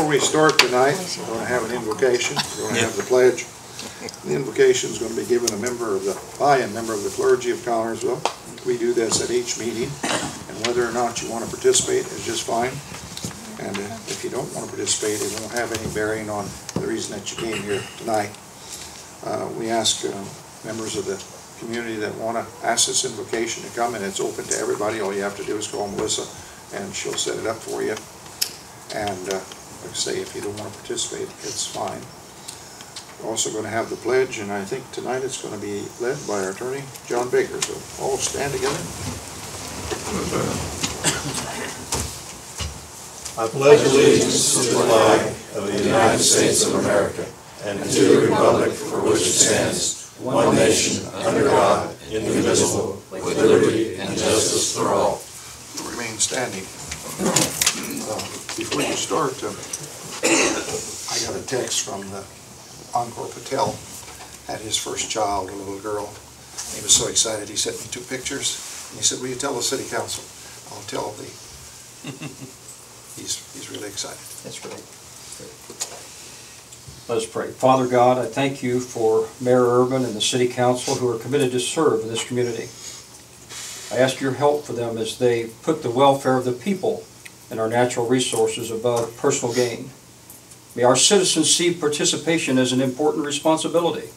Before we start tonight, we're going to have an invocation. We're going to have the pledge. The invocation is going to be given by a member of the clergy of Connersville. We do this at each meeting, and whether or not you want to participate is just fine. And if you don't want to participate, it won't have any bearing on the reason that you came here tonight. We ask members of the community that want to ask this invocation to come, and it's open to everybody. All you have to do is call Melissa, and she'll set it up for you. And like I say, if you don't want to participate, it's fine. We're also going to have the pledge, and I think tonight it's going to be led by our attorney, John Baker. So all stand together. I pledge allegiance to the flag of the United States of America and to the republic for which it stands, one nation, under God, indivisible, with liberty and justice for all. Remain standing. Before you start, I got a text from the Encore Patel. Had his first child, a little girl. He was so excited, he sent me 2 pictures. And he said, will you tell the city council? I'll tell the... He's really excited. That's great. Let us pray. Father God, I thank you for Mayor Urban and the City Council who are committed to serve in this community. I ask your help for them as they put the welfare of the people and our natural resources above personal gain. May our citizens see participation as an important responsibility.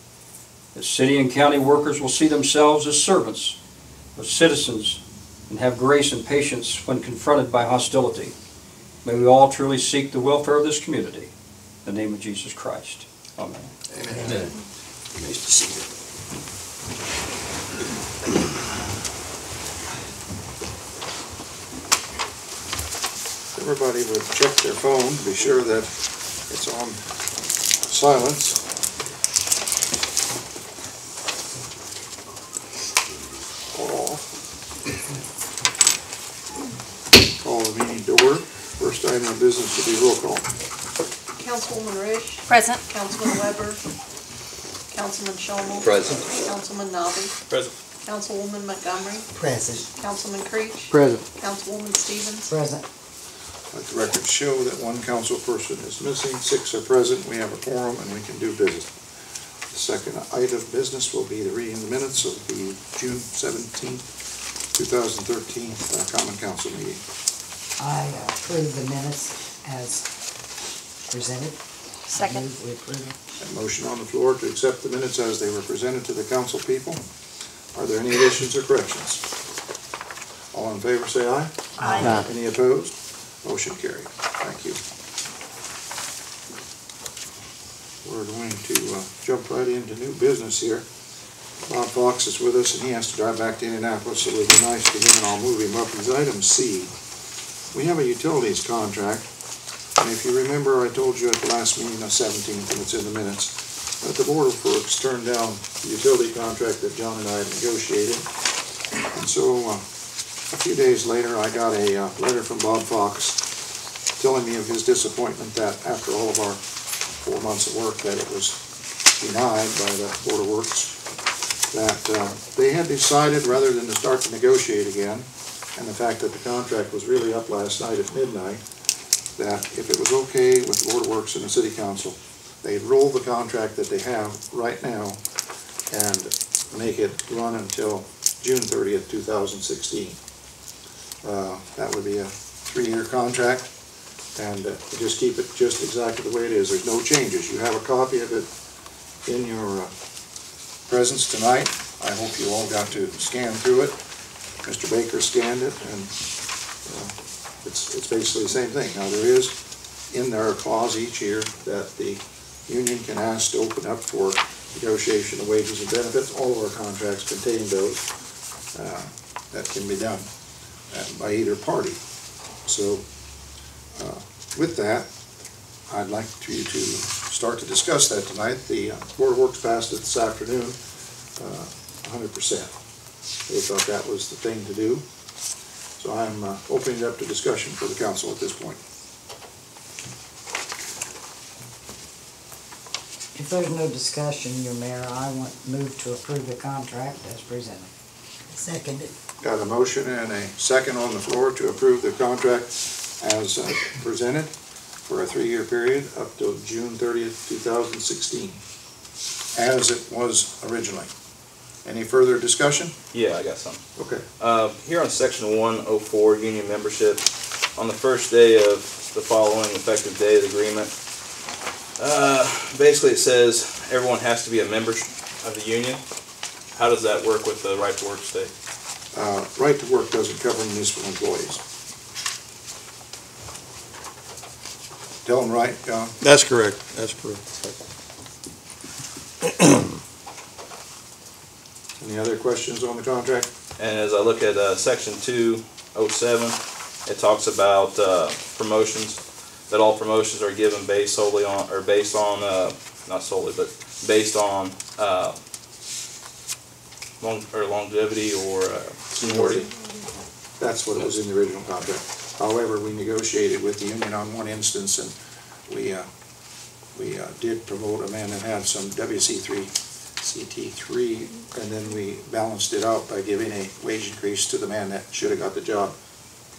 That city and county workers will see themselves as servants of citizens and have grace and patience when confronted by hostility. May we all truly seek the welfare of this community. In the name of Jesus Christ. Amen. Amen. Amen. Nice to see you. Everybody would check their phone to be sure that it's on silence. Or off. Call the meeting to order. First item of business to be roll call. Councilwoman Risch. Present. Councilman Weber. Councilman Schomel. Present. Councilman Nobby. Present. Councilwoman Montgomery. Present. Councilman Creech. Present. Councilwoman Stevens. Present. Let the record show that 1 council person is missing, 6 are present, we have a quorum, and we can do business. The second item of business will be the reading of the minutes of the June 17th, 2013 Common Council meeting. I approve the minutes as presented. Second. We approve it. A motion on the floor to accept the minutes as they were presented to the council people. Are there any additions or corrections? All in favor say aye. Aye. Any opposed? Motion carried. Thank you. We're going to jump right into new business here. Bob Fox is with us, and he has to drive back to Indianapolis, so it would be nice to him, and I'll move him up. It's item C. We have a utilities contract, and if you remember, I told you at the last meeting on the 17th, and it's in the minutes, that the Board of Works turned down the utility contract that John and I had negotiated. And so a few days later, I got a letter from Bob Fox telling me of his disappointment that after all of our 4 months of work that it was denied by the Board of Works, that they had decided rather than to start to negotiate again, and the fact that the contract was really up last night at midnight, that if it was okay with the Board of Works and the City Council, they'd roll the contract that they have right now and make it run until June 30th, 2016. That would be a 3-year contract, and just keep it just exactly the way it is. There's no changes. You have a copy of it in your presence tonight. I hope you all got to scan through it. Mr. Baker scanned it, and it's basically the same thing. Now there is in there a clause each year that the union can ask to open up for negotiation of wages and benefits. All of our contracts contain those. That can be done by either party. So with that, I'd like you to start to discuss that tonight. The Board of Works passed it this afternoon, 100%. They thought that was the thing to do. So I'm opening it up to discussion for the council at this point. If there's no discussion, your mayor, I want move to approve the contract as presented. Seconded. Got a motion and a second on the floor to approve the contract as presented. for a 3-year period up till June 30th, 2016, as it was originally. Any further discussion? Yeah, I got some. Okay. Here on section 104, union membership, on the first day of the following effective day of the agreement, basically it says everyone has to be a member of the union. How does that work with the right to work state? Right to work doesn't cover municipal employees. Tell them right, John? That's correct, that's correct. Any other questions on the contract? And as I look at section 207, it talks about promotions, that all promotions are given based solely on, or based on, not solely, but based on longevity or seniority. That's what it was in the original contract. However, we negotiated with the union on one instance, and we did promote a man that had some CT3, and then we balanced it out by giving a wage increase to the man that should have got the job.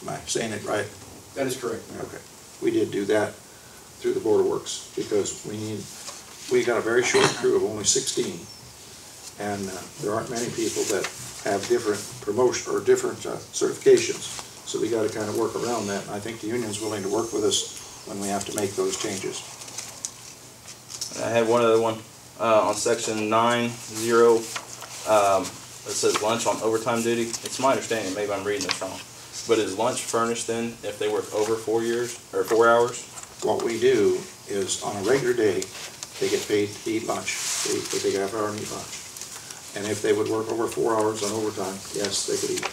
Am I saying it right? That is correct. Okay. We did do that through the Board of Works, because we got a very short crew of only 16, and there aren't many people that have different promotion or different certifications. So we got to kind of work around that, and I think the union's willing to work with us when we have to make those changes. I had one other one on section 9.0. It says lunch on overtime duty. It's my understanding, maybe I'm reading this wrong, but is lunch furnished then if they work over 4 hours? What we do is, on a regular day, they get paid to eat lunch. They take a half hour and eat lunch. And if they would work over 4 hours on overtime, yes, they could eat.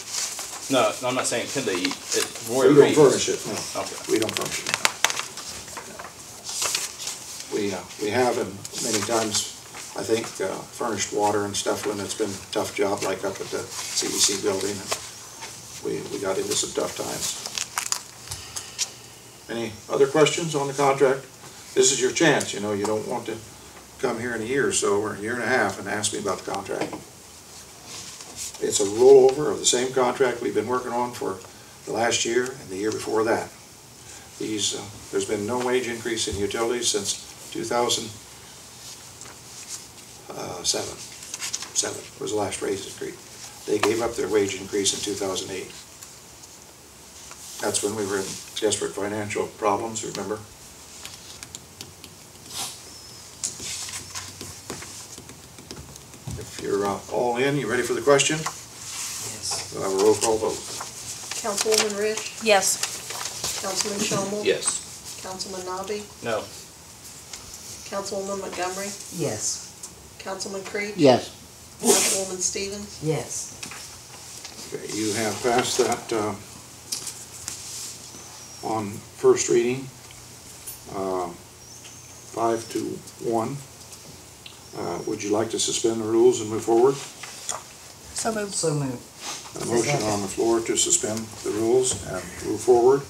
No, I'm not saying can they eat. We don't furnish it, no. Okay. We don't furnish it, no. We have, and many times, I think, furnished water and stuff when it's been a tough job, like up at the CDC building. We got into some tough times. Any other questions on the contract? This is your chance, you know, you don't want to come here in a year or so, or a year and a half, and ask me about the contract. It's a rollover of the same contract we've been working on for the last year and the year before that. There's been no wage increase in utilities since 2007. 7 was the last raise increase. They gave up their wage increase in 2008. That's when we were in desperate financial problems, remember? If you're all in, you ready for the question? Yes. We'll have a roll call vote. Councilwoman Rich, Yes. Councilman Shomel. Yes. Councilman Nabi, No. Councilwoman Montgomery, Yes. Councilman Creech. Yes. Councilwoman Stevens. Yes. Okay, you have passed that on first reading, 5-1. Would you like to suspend the rules and move forward? So moved. So moved. A motion on the floor to suspend the rules and move forward.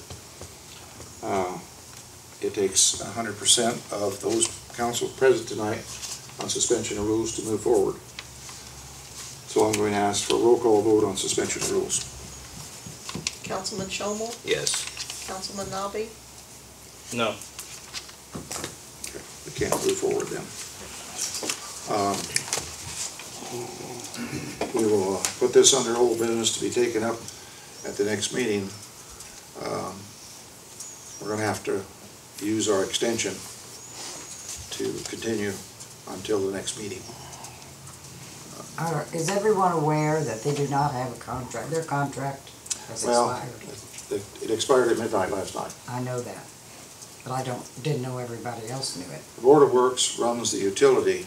It takes 100% of those council present tonight on suspension of rules to move forward. So I'm going to ask for a roll call vote on suspension of rules. Councilman Shomel, Yes. Councilman Nabi, No. Okay, we can't move forward then. We will put this under old business to be taken up at the next meeting. We're going to have to use our extension to continue until the next meeting. Is everyone aware that they do not have a contract? Their contract has Well, expired. it expired at midnight last night. I know that, but I didn't know everybody else knew it. The Board of Works runs the utility,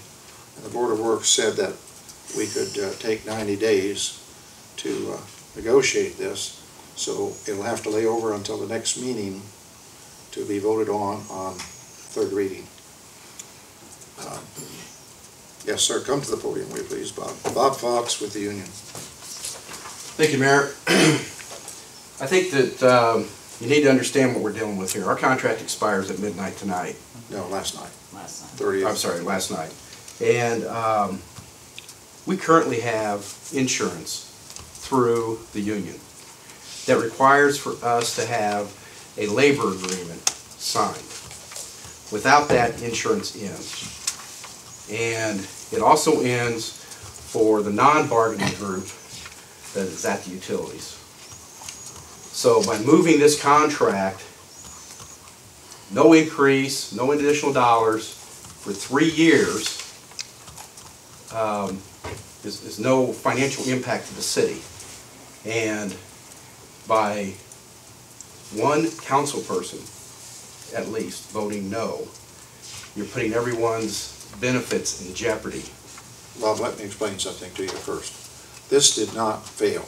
and the Board of Works said that we could take 90 days to negotiate this, so it'll have to lay over until the next meeting to be voted on third reading. Yes, sir, come to the podium, will you please, Bob? Bob Fox with the union. Thank you, Mayor. I think that you need to understand what we're dealing with here. Our contract expires at midnight tonight. No, last night, Last night. 30th. I'm sorry, last night. And we currently have insurance through the union that requires for us to have a labor agreement signed. Without that, insurance ends. And it also ends for the non-bargaining group that is at the utilities. So by moving this contract, no increase, no additional dollars for 3 years, is no financial impact to the city. And by one council person, at least, voting no, you're putting everyone's benefits in jeopardy. Bob, let me explain something to you first. This did not fail.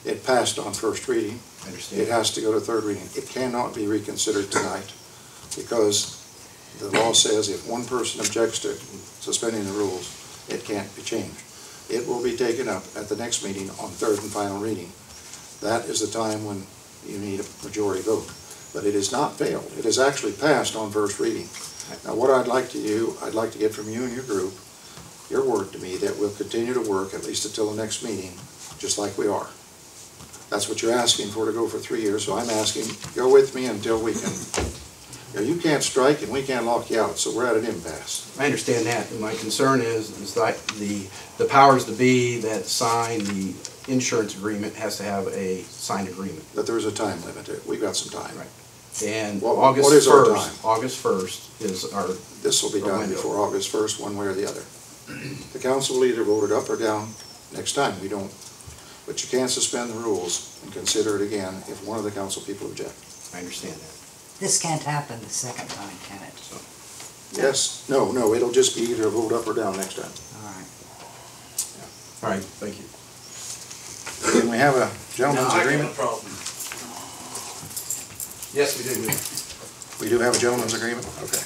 It passed on first reading. I understand. It has to go to third reading. It cannot be reconsidered tonight because the law says if one person objects to suspending the rules, it can't be changed. It will be taken up at the next meeting on third and final reading. That is the time when you need a majority vote. But it has not failed. It has actually passed on first reading. Now, what I'd like to do, I'd like to get from you and your group your word to me that we'll continue to work at least until the next meeting, just like we are. That's what you're asking for, to go for 3 years, so I'm asking, go with me until we can. You can't strike and we can't lock you out, so we're at an impasse. I understand that, and my concern is that the powers to be that sign the insurance agreement has to have a signed agreement. But there's a time limit. We've got some time. Right. And What is our time? August 1st is our, This will be done window. before August 1st, one way or the other. The council will either vote it up or down next time. We don't, but you can't suspend the rules and consider it again if one of the council people object. I understand that. This can't happen the second time, can it? Yes, no, it'll just be either a vote up or down next time. All right. All right, thank you. Can we have a gentleman's agreement? Yes, we do. We do have a gentleman's agreement? Okay.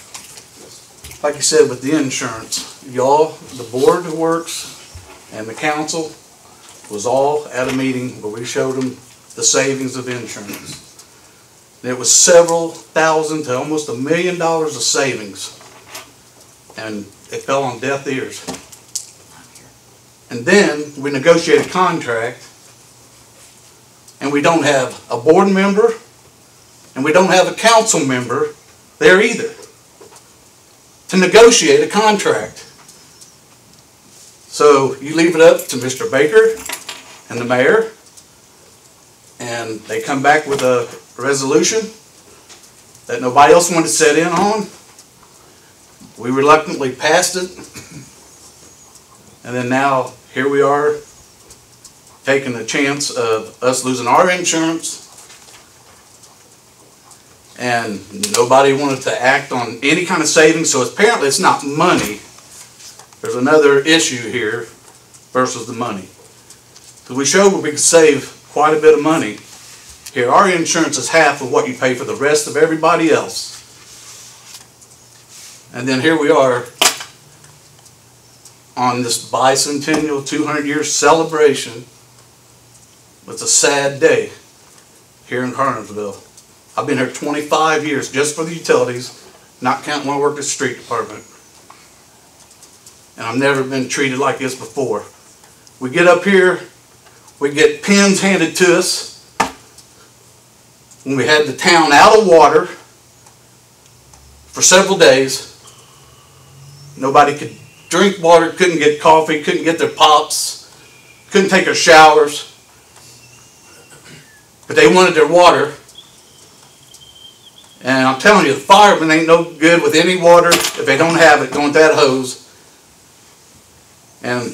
Like you said, with the insurance, y'all, the board that works and the council was all at a meeting where we showed them the savings of insurance. And it was several thousand to almost $1 million of savings. And it fell on deaf ears. And then we negotiated a contract, and we don't have a board member and we don't have a council member there either to negotiate a contract. So you leave it up to Mr. Baker and the mayor, and they come back with a resolution that nobody else wanted to set in on. We reluctantly passed it, and then now here we are taking the chance of us losing our insurance, and nobody wanted to act on any kind of savings, so apparently it's not money. There's another issue here versus the money. So we showed where we could save quite a bit of money. Here, our insurance is half of what you pay for the rest of everybody else. And then here we are on this bicentennial 200-year celebration. It's a sad day here in Cartersville. I've been here 25 years just for the utilities, not counting when I worked at the street department. And I've never been treated like this before. We get up here, we get pins handed to us. When we had the town out of water for several days, nobody could drink water, couldn't get coffee, couldn't get their pops, couldn't take their showers. But they wanted their water. And I'm telling you, the firemen ain't no good with any water if they don't have it going to that hose. And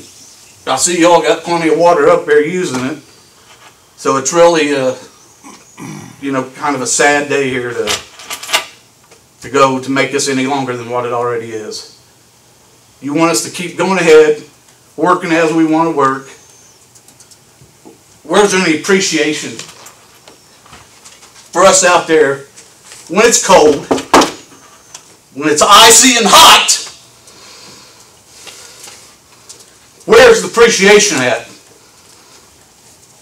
I see y'all got plenty of water up there using it. So it's really, kind of a sad day here to go to make this any longer than what it already is. You want us to keep going ahead, working as we want to work. Where's any appreciation for us out there when it's cold, when it's icy and hot? Where's the appreciation at?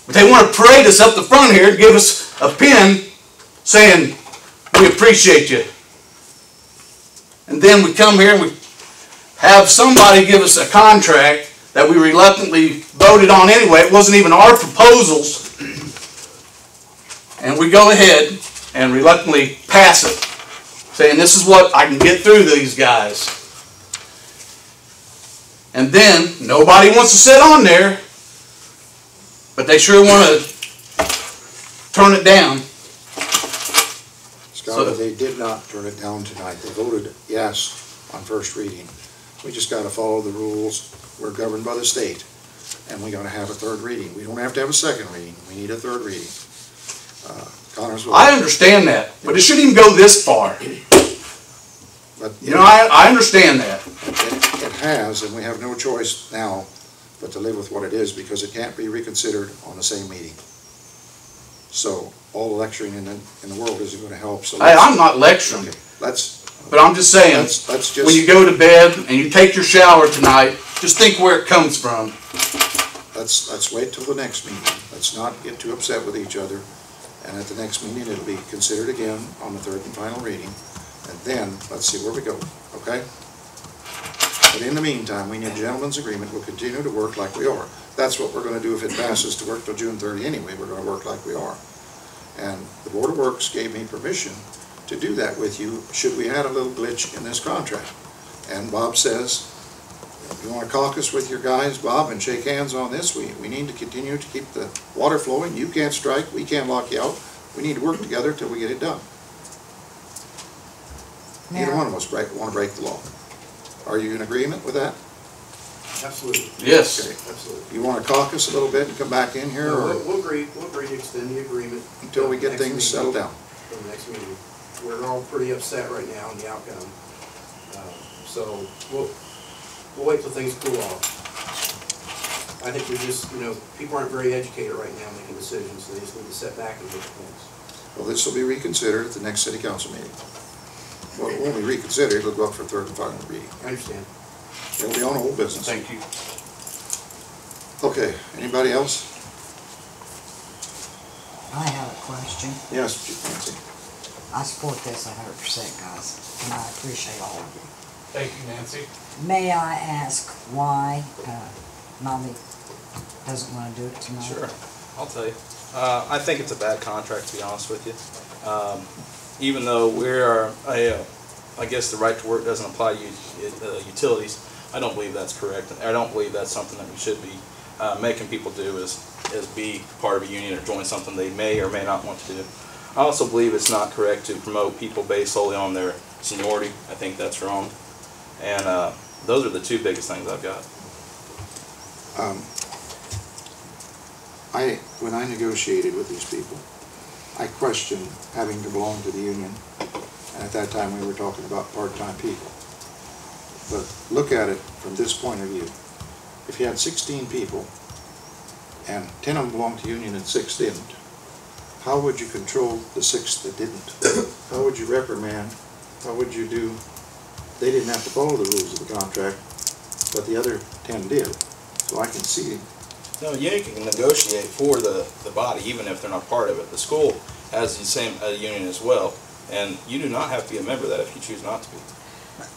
But they want to parade us up the front here and give us a pin saying, we appreciate you. And then we come here and we have somebody give us a contract that we reluctantly voted on anyway. It wasn't even our proposals. And we go ahead and reluctantly pass it. saying this is what I can get through these guys. And then nobody wants to sit on there, but they sure want to turn it down. Scott, they did not turn it down tonight. They voted yes on first reading. We just got to follow the rules. We're governed by the state, and we got to have a third reading. We don't have to have a second reading. We need a third reading. Connors will. I understand that, but it shouldn't even go this far. But You know, I understand that. it has, and we have no choice now but to live with what it is, because it can't be reconsidered on the same meeting. So all the lecturing in the world isn't going to help. So I'm not lecturing, okay, let's. but I'm just saying, Let's just. when you go to bed and you take your shower tonight, just think where it comes from. Let's wait till the next meeting. Let's not get too upset with each other. And at the next meeting, it'll be considered again on the third and final reading. And then, let's see where we go, okay? But in the meantime, we need a gentleman's agreement. We'll continue to work like we are. That's what we're gonna do if it passes to work till June 30 anyway. We're gonna work like we are. And the Board of Works gave me permission to do that with you, should we had a little glitch in this contract. And Bob says, if you want to caucus with your guys, Bob, and shake hands on this, we need to continue to keep the water flowing. You can't strike, we can't lock you out. We need to work together till we get it done. Neither one of us want to break the law. Are you in agreement with that? Absolutely. Yes. Okay. Absolutely. You want to caucus a little bit and come back in here, or We'll agree to extend the agreement. until we get Next things meeting. settled down? For the next meeting. We're all pretty upset right now on the outcome. So we'll wait till things cool off. I think we just, people aren't very educated right now making decisions, so they just need to sit back and look at things. Well, this will be reconsidered at the next city council meeting. Well, it won't be reconsidered, it'll go up for third and final reading. I understand. It'll be on old business. Thank you. Okay, anybody else? I have a question. Yes, Nancy. I support this 100%, guys, and I appreciate all of you. Thank you, Nancy. May I ask why Mommy doesn't want to do it tonight? Sure, I'll tell you. I think it's a bad contract, to be honest with you. Even though I guess the right to work doesn't apply to utilities, I don't believe that's correct. I don't believe that's something that we should be making people do is be part of a union or join something they may or may not want to do. I also believe it's not correct to promote people based solely on their seniority. I think that's wrong. And those are the two biggest things I've got. When I negotiated with these people, I questioned having to belong to the union, and at that time we were talking about part-time people. But look at it from this point of view. If you had 16 people, and 10 of them belonged to the union and 6 didn't, how would you control the 6 that didn't? How would you reprimand? How would you do? They didn't have to follow the rules of the contract, but the other 10 did. So I can see. No, union can negotiate for the body, even if they're not part of it. The school has the same union as well, and you do not have to be a member of that if you choose not to be.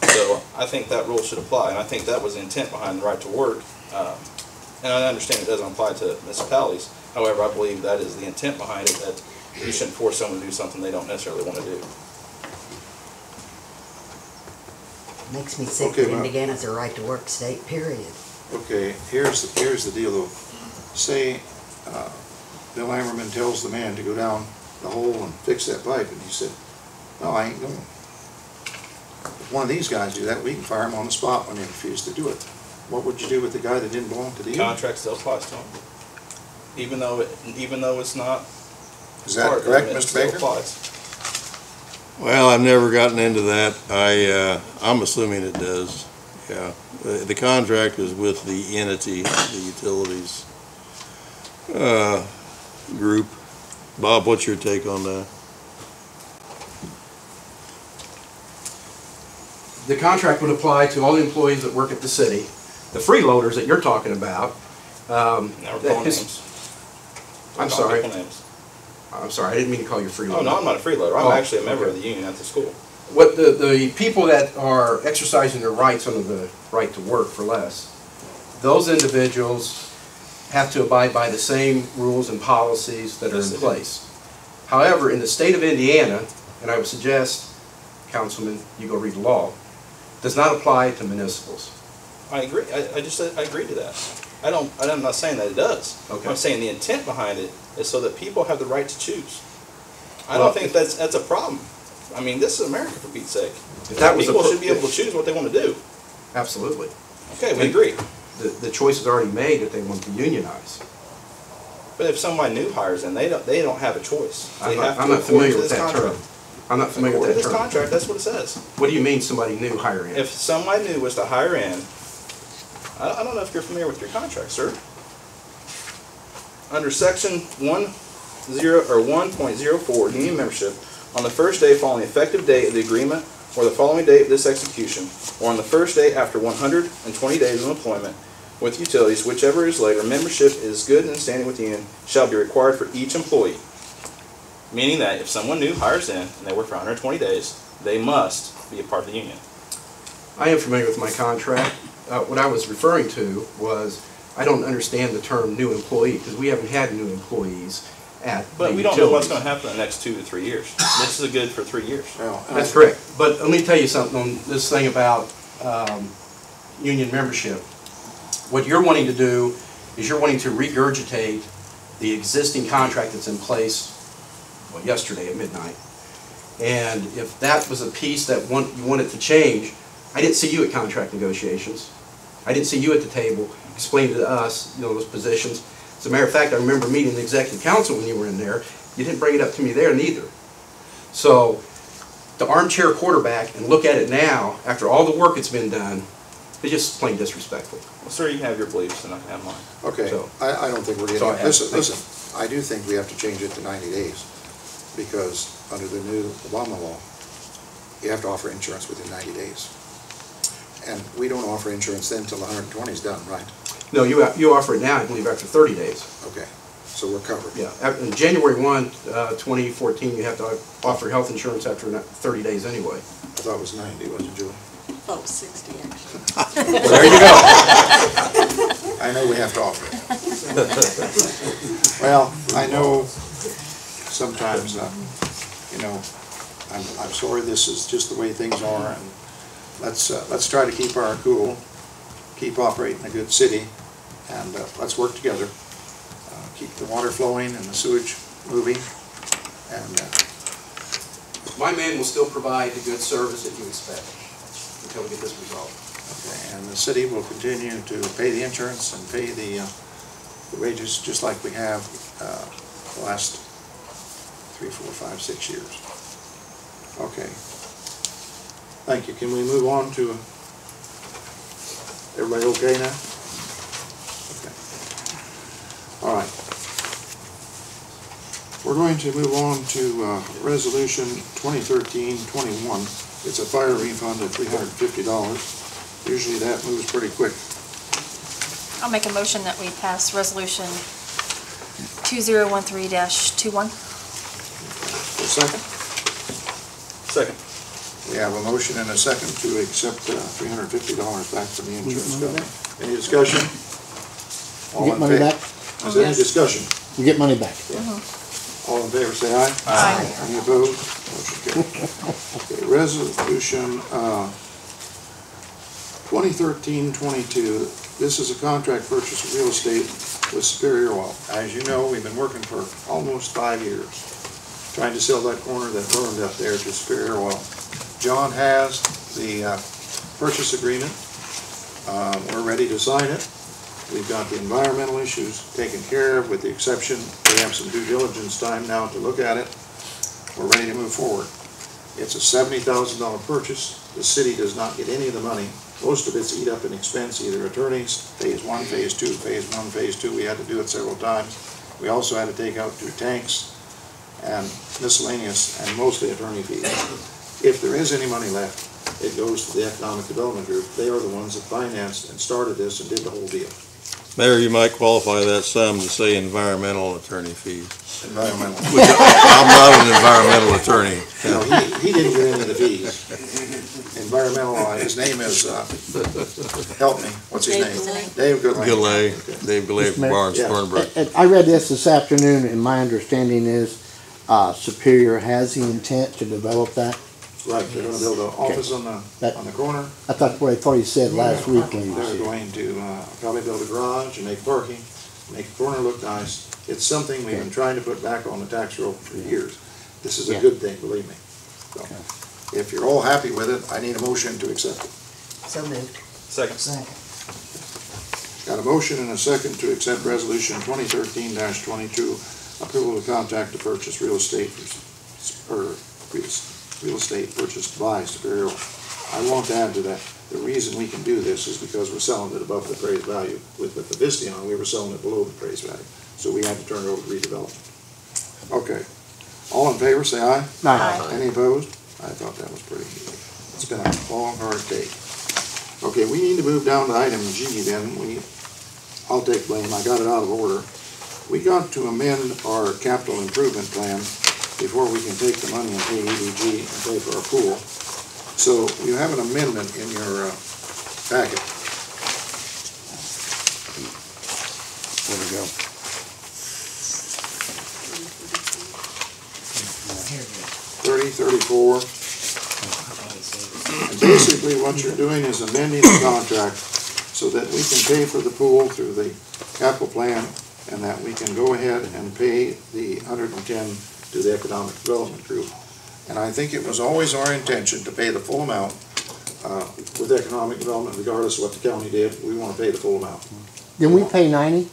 So I think that rule should apply, and I think that was the intent behind the right to work. And I understand it doesn't apply to municipalities. However, I believe that is the intent behind it, that you shouldn't force someone to do something they don't necessarily want to do. Makes me sick Okay, that well- Indiana's a right to work state, period. Okay, here's the deal though. Say Bill Ammerman tells the man to go down the hole and fix that pipe, and he said, no, I ain't going. If one of these guys do that, we can fire him on the spot when they refuse to do it. What would you do with the guy that didn't belong to the union? Contract still applies to them, even though it's not. Is that part of correct, it, it Mr. still Baker? applies. Well, I've never gotten into that. I'm assuming it does. Yeah. The contract is with the entity, the utilities group. Bob, what's your take on that? The contract would apply to all the employees that work at the city. The freeloaders that you're talking about. Now we're calling names. I'm We're calling sorry. people names. I'm sorry, I didn't mean to call you a freeloader. Oh, no, I'm not a freeloader. I'm Oh, actually a member okay. of the union at the school. What the people that are exercising their rights under the right to work for less, those individuals have to abide by the same rules and policies that are Yes, in they do. place. However, in the state of Indiana, and I would suggest Councilman, you go read the law, does not apply to municipals. I agree. I just said I agree to that. I'm not saying that it does. Okay. I'm saying the intent behind it is so that people have the right to choose. I Well, don't think that's a problem. I mean, this is America, for Pete's sake. If that was People a- should be able to choose what they want to do. Absolutely. Okay, we agree. The choice is already made that they want to unionize. But if somebody new hires in, they don't have a choice. They have I'm to not according familiar to with this that contract. term. I'm not familiar According with to that this term. contract, that's what it says. What do you mean somebody new hire in? If somebody new was to hire in, I don't know if you're familiar with your contract, sir. Under section 1.04, union membership, on the first day following the effective date of the agreement or the following date of this execution, or on the first day after 120 days of employment with utilities, whichever is later, membership is good and standing with the union shall be required for each employee. Meaning that if someone new hires in and they work for 120 days, they must be a part of the union. I am familiar with my contract. What I was referring to was, I don't understand the term new employee, because we haven't had new employees at the But we don't know what's utilities. going to happen in the next 2 to 3 years. This is good for 3 years. Well, and That's correct. But let me tell you something on this thing about union membership. What you're wanting to do is you're wanting to regurgitate the existing contract that's in place, well, yesterday at midnight. And if that was a piece that you wanted to change, I didn't see you at contract negotiations. I didn't see you at the table explaining to us, those positions. As a matter of fact, I remember meeting the executive council when you were in there. You didn't bring it up to me there neither. So, the armchair quarterback and look at it now, after all the work that's been done, it's just plain disrespectful. Well, sir, you can have your beliefs and I can have mine. Okay, So- I don't think we're getting, So I have- listen, I do think we have to change it to 90 days, because under the new Obama law, you have to offer insurance within 90 days. And we don't offer insurance then until the 120 is done, right? No, you offer it now, I believe, after 30 days. Okay, so we're covered. Yeah, in January 1, 2014, you have to offer health insurance after 30 days anyway. I thought it was 90, wasn't it, Julie? Oh, 60 actually. Well, there you go. I know we have to offer it. Well, I know sometimes, I'm sorry this is just the way things are, and let's try to keep our cool, keep operating a good city, and let's work together. Keep the water flowing and the sewage moving, and My man will still provide the good service that you expect until we get this resolved. and the city will continue to pay the insurance and pay the wages just like we have the last 3, 4, 5, 6 years. Okay. Thank you. Can we move on to, everybody okay now? Okay. All right. We're going to move on to Resolution 2013-21. It's a fire refund of $350. Usually that moves pretty quick. I'll make a motion that we pass resolution 2013-21. A second? Second. We have a motion and a second to accept $350 back from the insurance company. Any discussion? All You get in money fa- back? Is there any Yes. discussion? You get money back. All in favor, say aye. Aye. Any opposed? Motion carries. Okay, resolution 2013-22. This is a contract purchase of real estate with Superior Oil. As you know, we've been working for almost 5 years trying to sell that corner that burned up there to Superior Oil. John has the purchase agreement. We're ready to sign it. We've got the environmental issues taken care of, with the exception, we have some due diligence time now to look at it. We're ready to move forward. It's a $70,000 purchase. The city does not get any of the money. Most of it's eat up in expense, either attorneys, phase 1, phase 2, phase 1, phase 2. We had to do it several times. We also had to take out 2 tanks and miscellaneous, and mostly attorney fees. If there is any money left, it goes to the Economic Development Group. They are the ones that financed and started this and did the whole deal. Mayor, you might qualify that sum to say environmental attorney fees. Environmental. I'm not an environmental attorney. No, he didn't get any of the fees. Environmental, his name is, help me, what's his name? Dave Goodlay. Goulet, Okay. Dave Goulet from Barnes Yeah. Thornbrook. I read this afternoon, and my understanding is Superior has the intent to develop that. Right, they're gonna build an office on That- the corner. I thought what he said last week when he was They're here. going to probably build a garage and make parking, make the corner look nice. It's something we've been trying to put back on the tax roll for years. This is a Yeah. good thing, believe me. So, if you're all happy with it, I need a motion to accept it. So moved. Second. Second. Got a motion and a second to accept resolution 2013-22, approval of contract to purchase real estate real estate purchased by Superior. I want to add to that, the reason we can do this is because we're selling it above the appraised value. With the Visteon, we were selling it below the appraised value, so we had to turn it over to redevelopment. Okay, all in favor, say aye. Aye. Any opposed? I thought that was pretty easy. It's been a long, hard day. Okay, we need to move down to item G then. I'll take blame, I got it out of order. We got to amend our capital improvement plan before we can take the money and pay EDG and pay for our pool. So you have an amendment in your packet. There we go. Here it is. 3034. And basically what you're doing is amending the contract so that we can pay for the pool through the capital plan and that we can go ahead and pay the 110 to the Economic Development Group. And I think it was always our intention to pay the full amount with Economic Development, regardless of what the county did. We want to pay the full amount. Didn't we pay 90?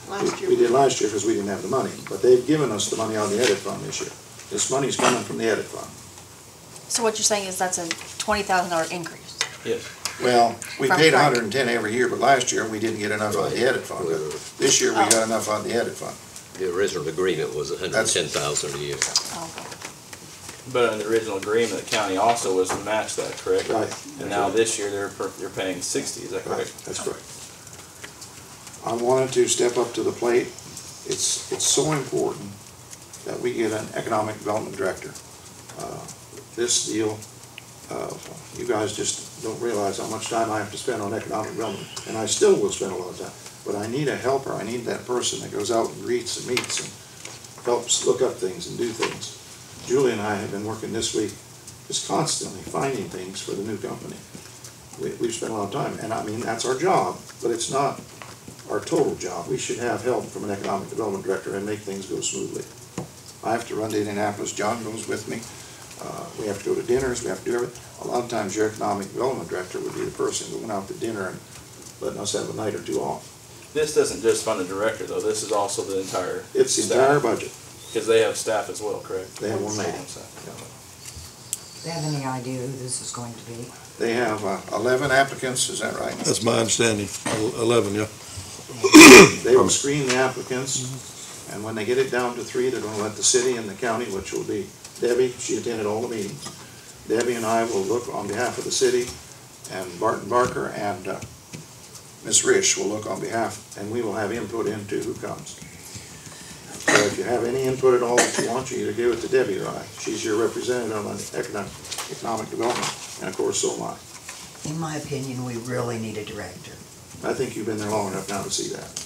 Last year. We did last year because we didn't have the money, but they've given us the money out of the edit fund this year. This money's coming from the edit fund. So what you're saying is that's a $20,000 increase? Yes. Well, we From paid Friday. 110 every year, but last year we didn't get enough out of the edit fund. But this year we got enough out of the edit fund. The original agreement was $110,000 a year. Oh, okay. But in the original agreement, the county also was to match that, correct? Right. And now this year, they're paying 60, is that Right, correct? that's correct. I wanted to step up to the plate. It's so important that we get an economic development director. This deal, you guys just don't realize how much time I have to spend on economic development, and I still will spend a lot of time. But I need a helper. I need that person that goes out and greets and meets and helps look up things and do things. Julie and I have been working this week just constantly finding things for the new company. We've spent a lot of time, and I mean, that's our job, but it's not our total job. We should have help from an economic development director and make things go smoothly. I have to run to Indianapolis, John goes with me. We have to go to dinners, we have to do everything. A lot of times your economic development director would be the person going out to dinner and letting us have a night or two off. This doesn't just fund the director, though, this is also the entire It's the entire budget. Because they have staff as well, correct? They have one lady. Do they have any idea who this is going to be? They have 11 applicants, is that right? That's my understanding, 11, yeah. They will screen the applicants, and when they get it down to 3, they're gonna let the city and the county, which will be Debbie, she attended all the meetings. Debbie and I will look on behalf of the city, and Barton Barker and Ms. Risch will look on behalf, and we will have input into who comes. So if you have any input at all that you want, you either give it to Debbie or I. She's your representative on economic development, and of course, so am I. In my opinion, we really need a director. I think you've been there long enough now to see that.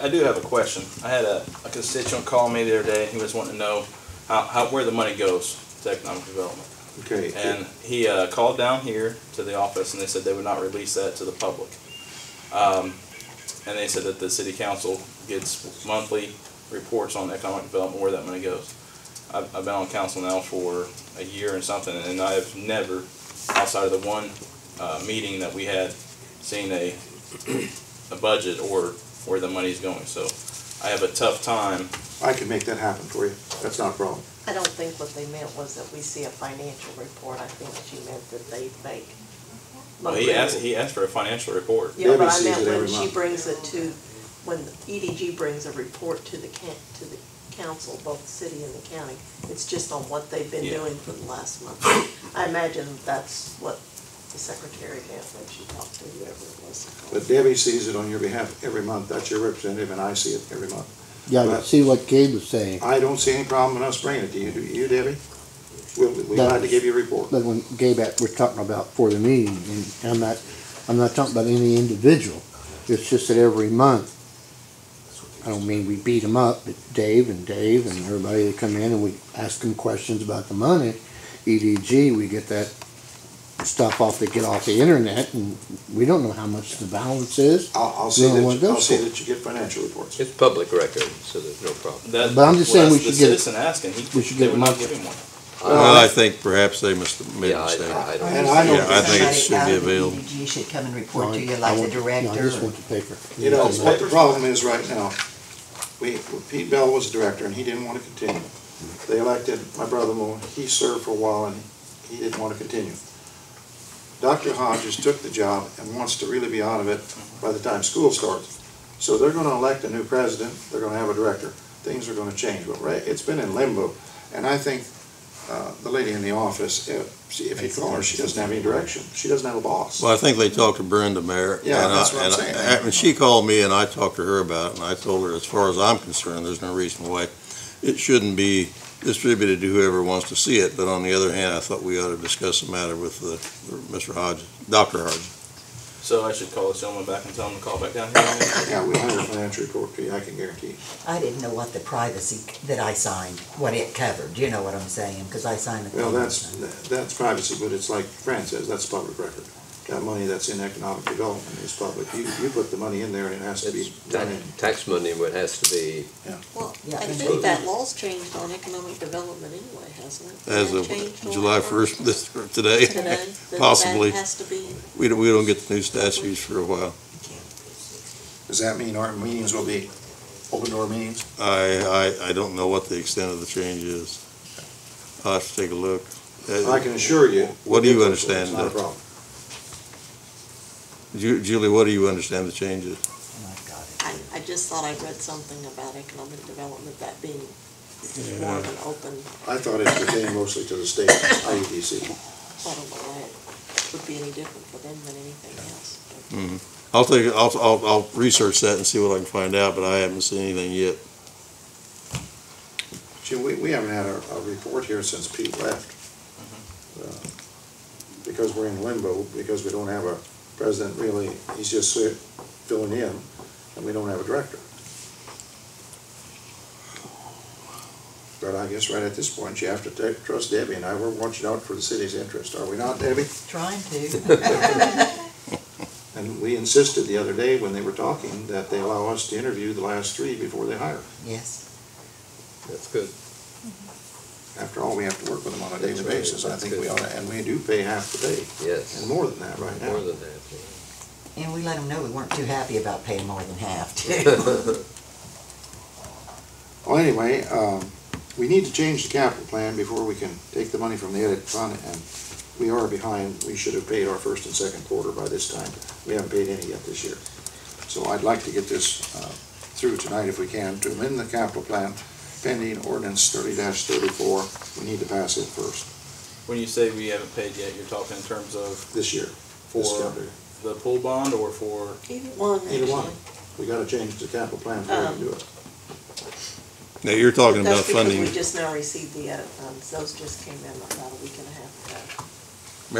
I do have a question. I had a constituent call me the other day, and he was wanting to know where the money goes to economic development. Okay. And he called down here to the office, and they said they would not release that to the public. And they said that the city council gets monthly reports on economic development, where that money goes. I've been on council now for a year and something, and I have never, outside of the one meeting that we had, seen a budget or where the money's going. So I have a tough time. I can make that happen for you. That's not a problem. I don't think what they meant was that we see a financial report. I think she meant that they make. Well, he asked for a financial report. Yeah, but Debbie I sees meant it when every she month. brings it to, when EDG brings a report to the council, both the city and the county, it's just on what they've been Yeah. doing for the last month. I imagine that's what the secretary meant when she talked to whoever it was. But Debbie sees it on your behalf every month. That's your representative, and I see it every month. Yeah, but see what Gabe was saying. I don't see any problem in us bringing it to you. Do you, Debbie? We'd like to give you a report. But when Gabe was talking about for the meeting, and I'm not talking about any individual. It's just that every month, I don't mean we beat them up, but Dave and everybody, they come in and we ask them questions about the money. EDG, we get that stuff off the internet, and we don't know how much the balance is. I'll see We don't know what it that, I'll goes see for. that you get financial reports. It's public record, so there's no problem. That, But I'm just saying well, we that's should the get it- citizen asking, we should they get would not monthly. give him one. Well, I think perhaps they must have made Yeah, a mistake. I don't. And I don't Yeah, I think it should be Somebody out of the available. EDG should come and report No, to you I like the want- no, I director. just want the paper. You know, what the problem is right now, Pete Bell was a director and he didn't want to continue. They elected my brother-in-law, he served for a while and he didn't want to continue. Dr. Hodges took the job and wants to really be out of it by the time school starts. So they're gonna elect a new president, they're gonna have a director, things are gonna change. But it's been in limbo, and I think the lady in the office, if you call her, she doesn't have any direction, she doesn't have a boss. Well, I think they talked to Brenda Mayer. Yeah, and that's what I'm saying. And she called me and I talked to her about it, and I told her, as far as I'm concerned, there's no reason why it shouldn't be distributed to whoever wants to see it. But on the other hand, I thought we ought to discuss the matter with Mr. Hodges, Dr. Hodges. So I should call this gentleman back and tell him to call back down here? Yeah, we'll have a financial report to you, I can guarantee. I didn't know what the privacy that I signed, what it covered, you know what I'm saying, because I signed the. Well, that's privacy, but it's like Fran says, that's public record. That money that's in economic development is public. You put the money in there and it has to be It's done in. tax money, what has to be, Well, Yeah, I and think they- that law's changed on economic development anyway, hasn't it? As That of changed on July our- 1st, today, Today, that possibly. that has to be, We don't get the new statutes for a while. Does that mean our meetings will be open door meetings? I don't know what the extent of the change is. I'll have to take a look. I can assure you. What do you it's understand, not a problem. Julie, what do you understand the change is? I just thought I read something about economic development, that being more of an open, I thought it pertained mostly to the state, IEDC. I don't know why it would be any different for them than anything else. but- I'll research that and see what I can find out, but I haven't seen anything yet. Gee, we haven't had a report here since Pete left. Because we're in limbo, because we don't have a president really, he's just filling in, and we don't have a director. But I guess right at this point, you have to trust Debbie and I, we're watching out for the city's interest, are we not, Debbie? Trying to. And we insisted the other day when they were talking that they allow us to interview the last three before they hire. Yes. that's good. After all, we have to work with them on a daily That's right. basis. I That's think good. we ought to, and we do pay half the pay, Yes, and more than that right now. more than that. yeah. And we let them know we weren't too happy about paying more than half, too. Well, anyway, we need to change the capital plan before we can take the money from the edit fund, and we are behind. We should have paid our first and second quarter by this time. We haven't paid any yet this year. So I'd like to get this through tonight if we can, to amend the capital plan pending ordinance 30-34. We need to pass it first When you say we haven't paid yet, you're talking in terms of this year. for This calendar year. the pool bond or for? Either one, Either one. actually. We gotta change the capital plan before we can do it. Now, you're talking about That's because funding. we just now received the edit funds, those just came in about a week and a half ago.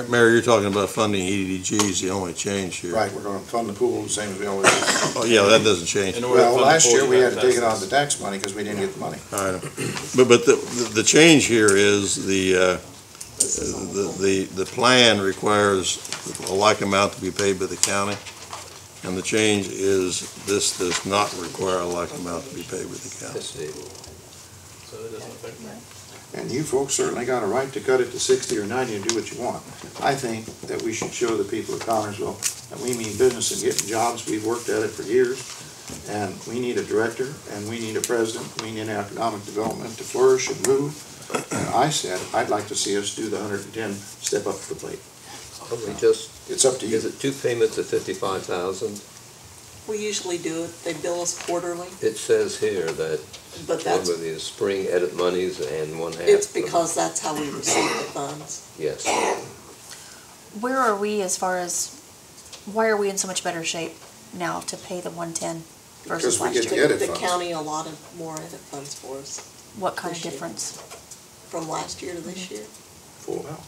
Mary, you're talking about funding EDG is the only change here. Right, we're gonna fund the pool the same as we always do. Oh, yeah, that doesn't change. In order to Well, fund the last pool, year you we have had to take it pass out of the tax money because we didn't get the money. I know. But the change here is the plan requires a like amount to be paid by the county. And the change is this does not require a like amount to be paid by the I county. see. So it doesn't affect me. And you folks certainly got a right to cut it to 60 or 90 and do what you want. I think that we should show the people of Connersville that we mean business and getting jobs. We've worked at it for years. And we need a director, and we need a president. We need economic development to flourish and move. And I said, I'd like to see us do the 110 step up to the plate. We just, It's up to you. is it 2 payments of 55,000? We usually do it, they bill us quarterly, It says here that but one that's, with the spring edit monies and one half. it's because that's how we receive the funds. Yes. Where are we as far as, why are we in so much better shape now to pay the 110 versus Because we last get the year? edit The funds. county allotted more edit funds for us What kind of this year. difference? from last year to this year, Full amount.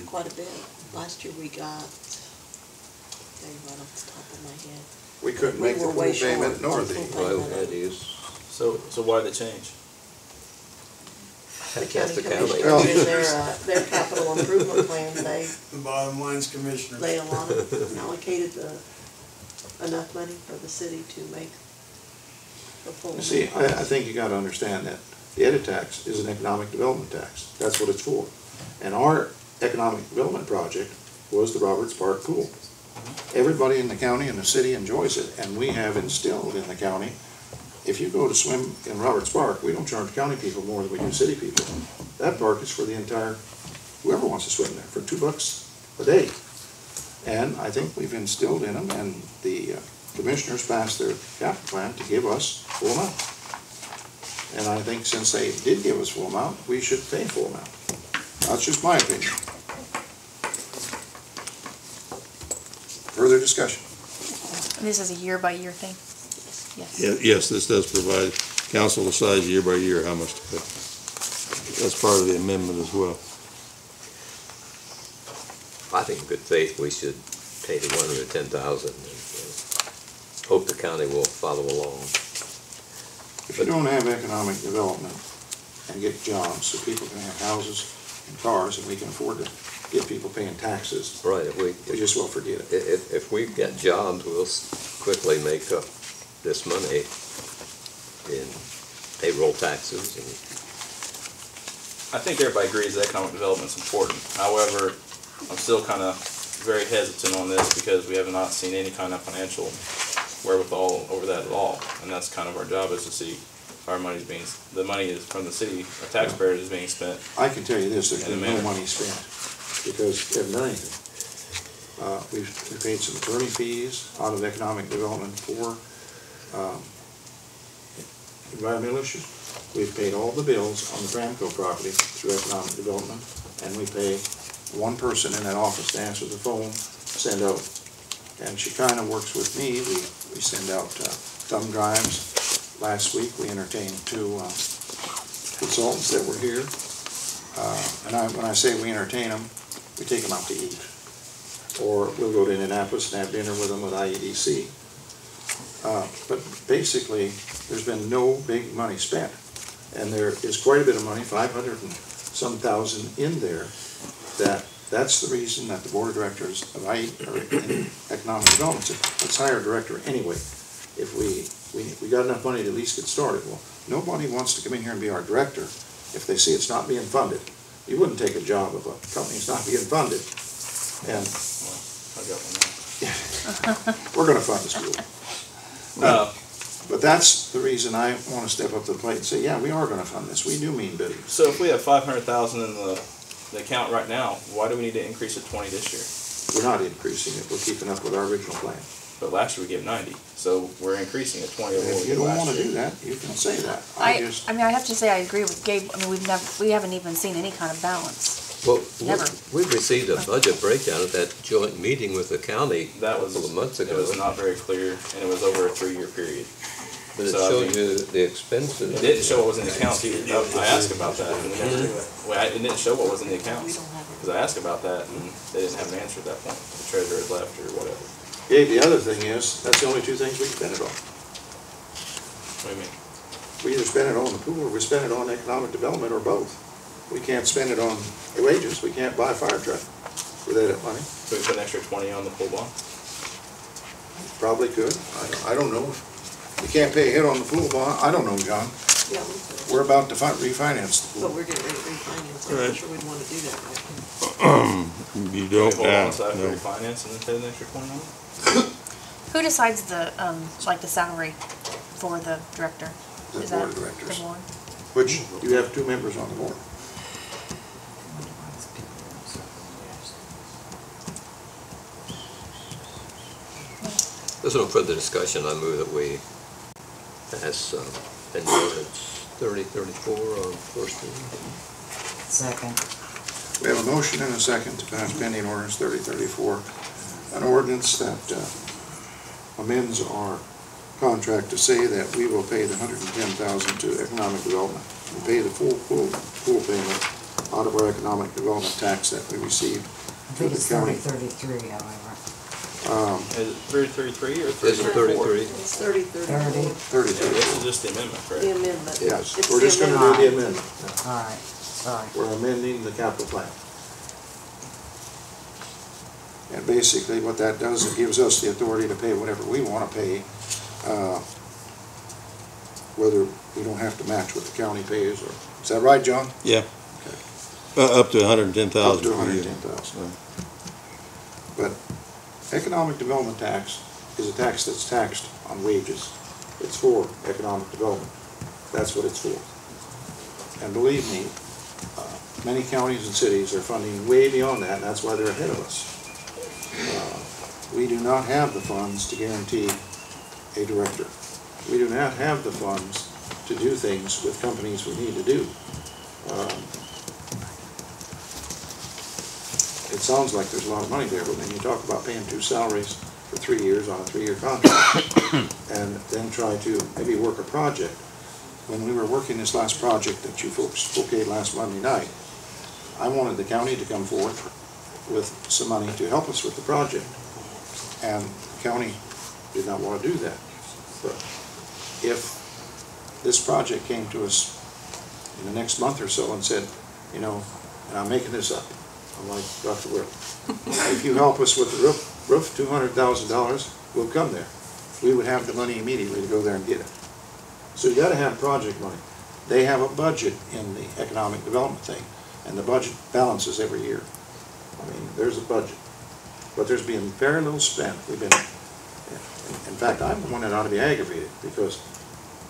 quite a bit. Last year we got, tell you right off the top of my head. We couldn't We make the were full way short payment nor of the, full Well, payment. that is, So why the change? the county That's the commissioners county. in their capital improvement plan, The bottom line's commissioners. they allocated enough money for the city to make the full. You see, I think you gotta understand that the edit tax is an economic development tax. That's what it's for. And our economic development project was the Roberts Park Pool. Everybody in the county and the city enjoys it, and we have instilled in the county, if you go to swim in Roberts Park, we don't charge county people more than we do city people. That park is for the entire, whoever wants to swim there, for $2 a day. And I think we've instilled in them, and the commissioners passed their capital plan to give us full amount. And I think since they did give us full amount, we should pay full amount. That's just my opinion. Further discussion? And this is a year-by-year thing? Yes. Yes, this does provide, council decides year by year how much to pay. That's part of the amendment as well. I think in good faith, we should pay the $110,000 and hope the county will follow along. If you don't have economic development and get jobs so people can have houses and cars and we can afford to get people paying taxes, Right, we just will forget it. if we get jobs, we'll quickly make up this money in payroll taxes and I think everybody agrees that economic development's important. However, I'm still kind of very hesitant on this because we have not seen any kind of financial wherewithal over that at all. And that's kind of our job, is to see our money's being, the money is from the city, our taxpayers is being spent. I can tell you this, there's In a been no manner. money spent because we haven't done anything. We've paid some attorney fees out of economic development for environmental issues. We've paid all the bills on the Tramco property through economic development, and we pay one person in that office to answer the phone, send out, and she kind of works with me. We send out thumb drives. Last week, we entertained 2 consultants that were here. And when I say we entertain them, we take them out to eat. Or we'll go to Indianapolis and have dinner with them with IEDC. But basically, there's been no big money spent. And there is quite a bit of money, 500 and some thousand in there, that's the reason that the board of directors of economic development said, let's hire a director anyway. If we got enough money to at least get started. Well, nobody wants to come in here and be our director if they see it's not being funded. You wouldn't take a job if a company's not being funded. And we're gonna fund the school. But that's the reason I want to step up to the plate and say, yeah, we are going to fund this. We do mean business. So if we have $500,000 in the account right now, why do we need to increase it 20 this year? We're not increasing it. We're keeping up with our original plan. But last year we gave 90, so we're increasing it 20 over what If we you did don't last want to year. do that, you can say that. I mean, I have to say I agree with Gabe. I mean, we haven't even seen any kind of balance. well, Never. we received a budget breakdown at that joint meeting with the county That a was, couple of months it ago. was not very clear, and it was over a 3-year period. But it So, I showed mean, you the expenses. It didn't show what was in the accounts either. I asked about that, and it didn't show what was in the accounts. Because I asked about that, and they didn't have an answer at that point. The treasurer had left or whatever. Gabe, the other thing is, that's the only 2 things we can spend it on. What do you mean? We either spend it on the pool or we spend it on economic development or both. We can't spend it on wages. We can't buy a fire truck with that money. So we put an extra 20 on the pool bond? Probably could. I don't know. You can't pay a hit on the pool bond. I don't know, John. Yeah, we could. We're about to refinance the But pool. we're getting ready to refinance. I'm not sure we'd want to do that right now. You Do we don't hold on have, to that no. for refinance and then pay the extra 20 on it? Who decides the, like the salary for the director? The Is board that of directors. The board? Which, you have 2 members on the board. There's no further discussion. I move that we pass pending ordinance 3034 on first reading. Second. We have a motion and a second to pass pending ordinance 3034, an ordinance that amends our contract to say that we will pay the $110,000 to economic development and pay the full pool payment out of our economic development tax that we received I through think the it's county. 3033, however. Is it 333 or This is 334? 33. It's 30, 34. 30. Yeah, this is just the amendment, correct? The amendment. Yes, It's we're the just gonna do the amendment. All right. Right. We're amending the capital plan. And basically what that does, it gives us the authority to pay whatever we want to pay, whether we don't have to match what the county pays, or, is that right, John? Yeah. Okay. Up to 110,000 Up to per year. 110,000. But economic development tax is a tax that's taxed on wages. It's for economic development. That's what it's for. And believe me, many counties and cities are funding way beyond that, and that's why they're ahead of us. We do not have the funds to guarantee a director. We do not have the funds to do things with companies we need to do. It sounds like there's a lot of money there, but then you talk about paying 2 salaries for 3 years on a 3-year contract, and then try to maybe work a project. When we were working this last project that you folks okayed last Monday night, I wanted the county to come forward with some money to help us with the project. And the county did not want to do that. But if this project came to us in the next month or so and said, you know, and I'm making this up, I'm like Dr. Will, if you help us with the roof, $200,000, we'll come there. We would have the money immediately to go there and get it. So you got to have project money. They have a budget in the economic development thing, and the budget balances every year. I mean, there's a budget, but there's been very little spent. We've been, in fact, I'm the one that ought to be aggravated, because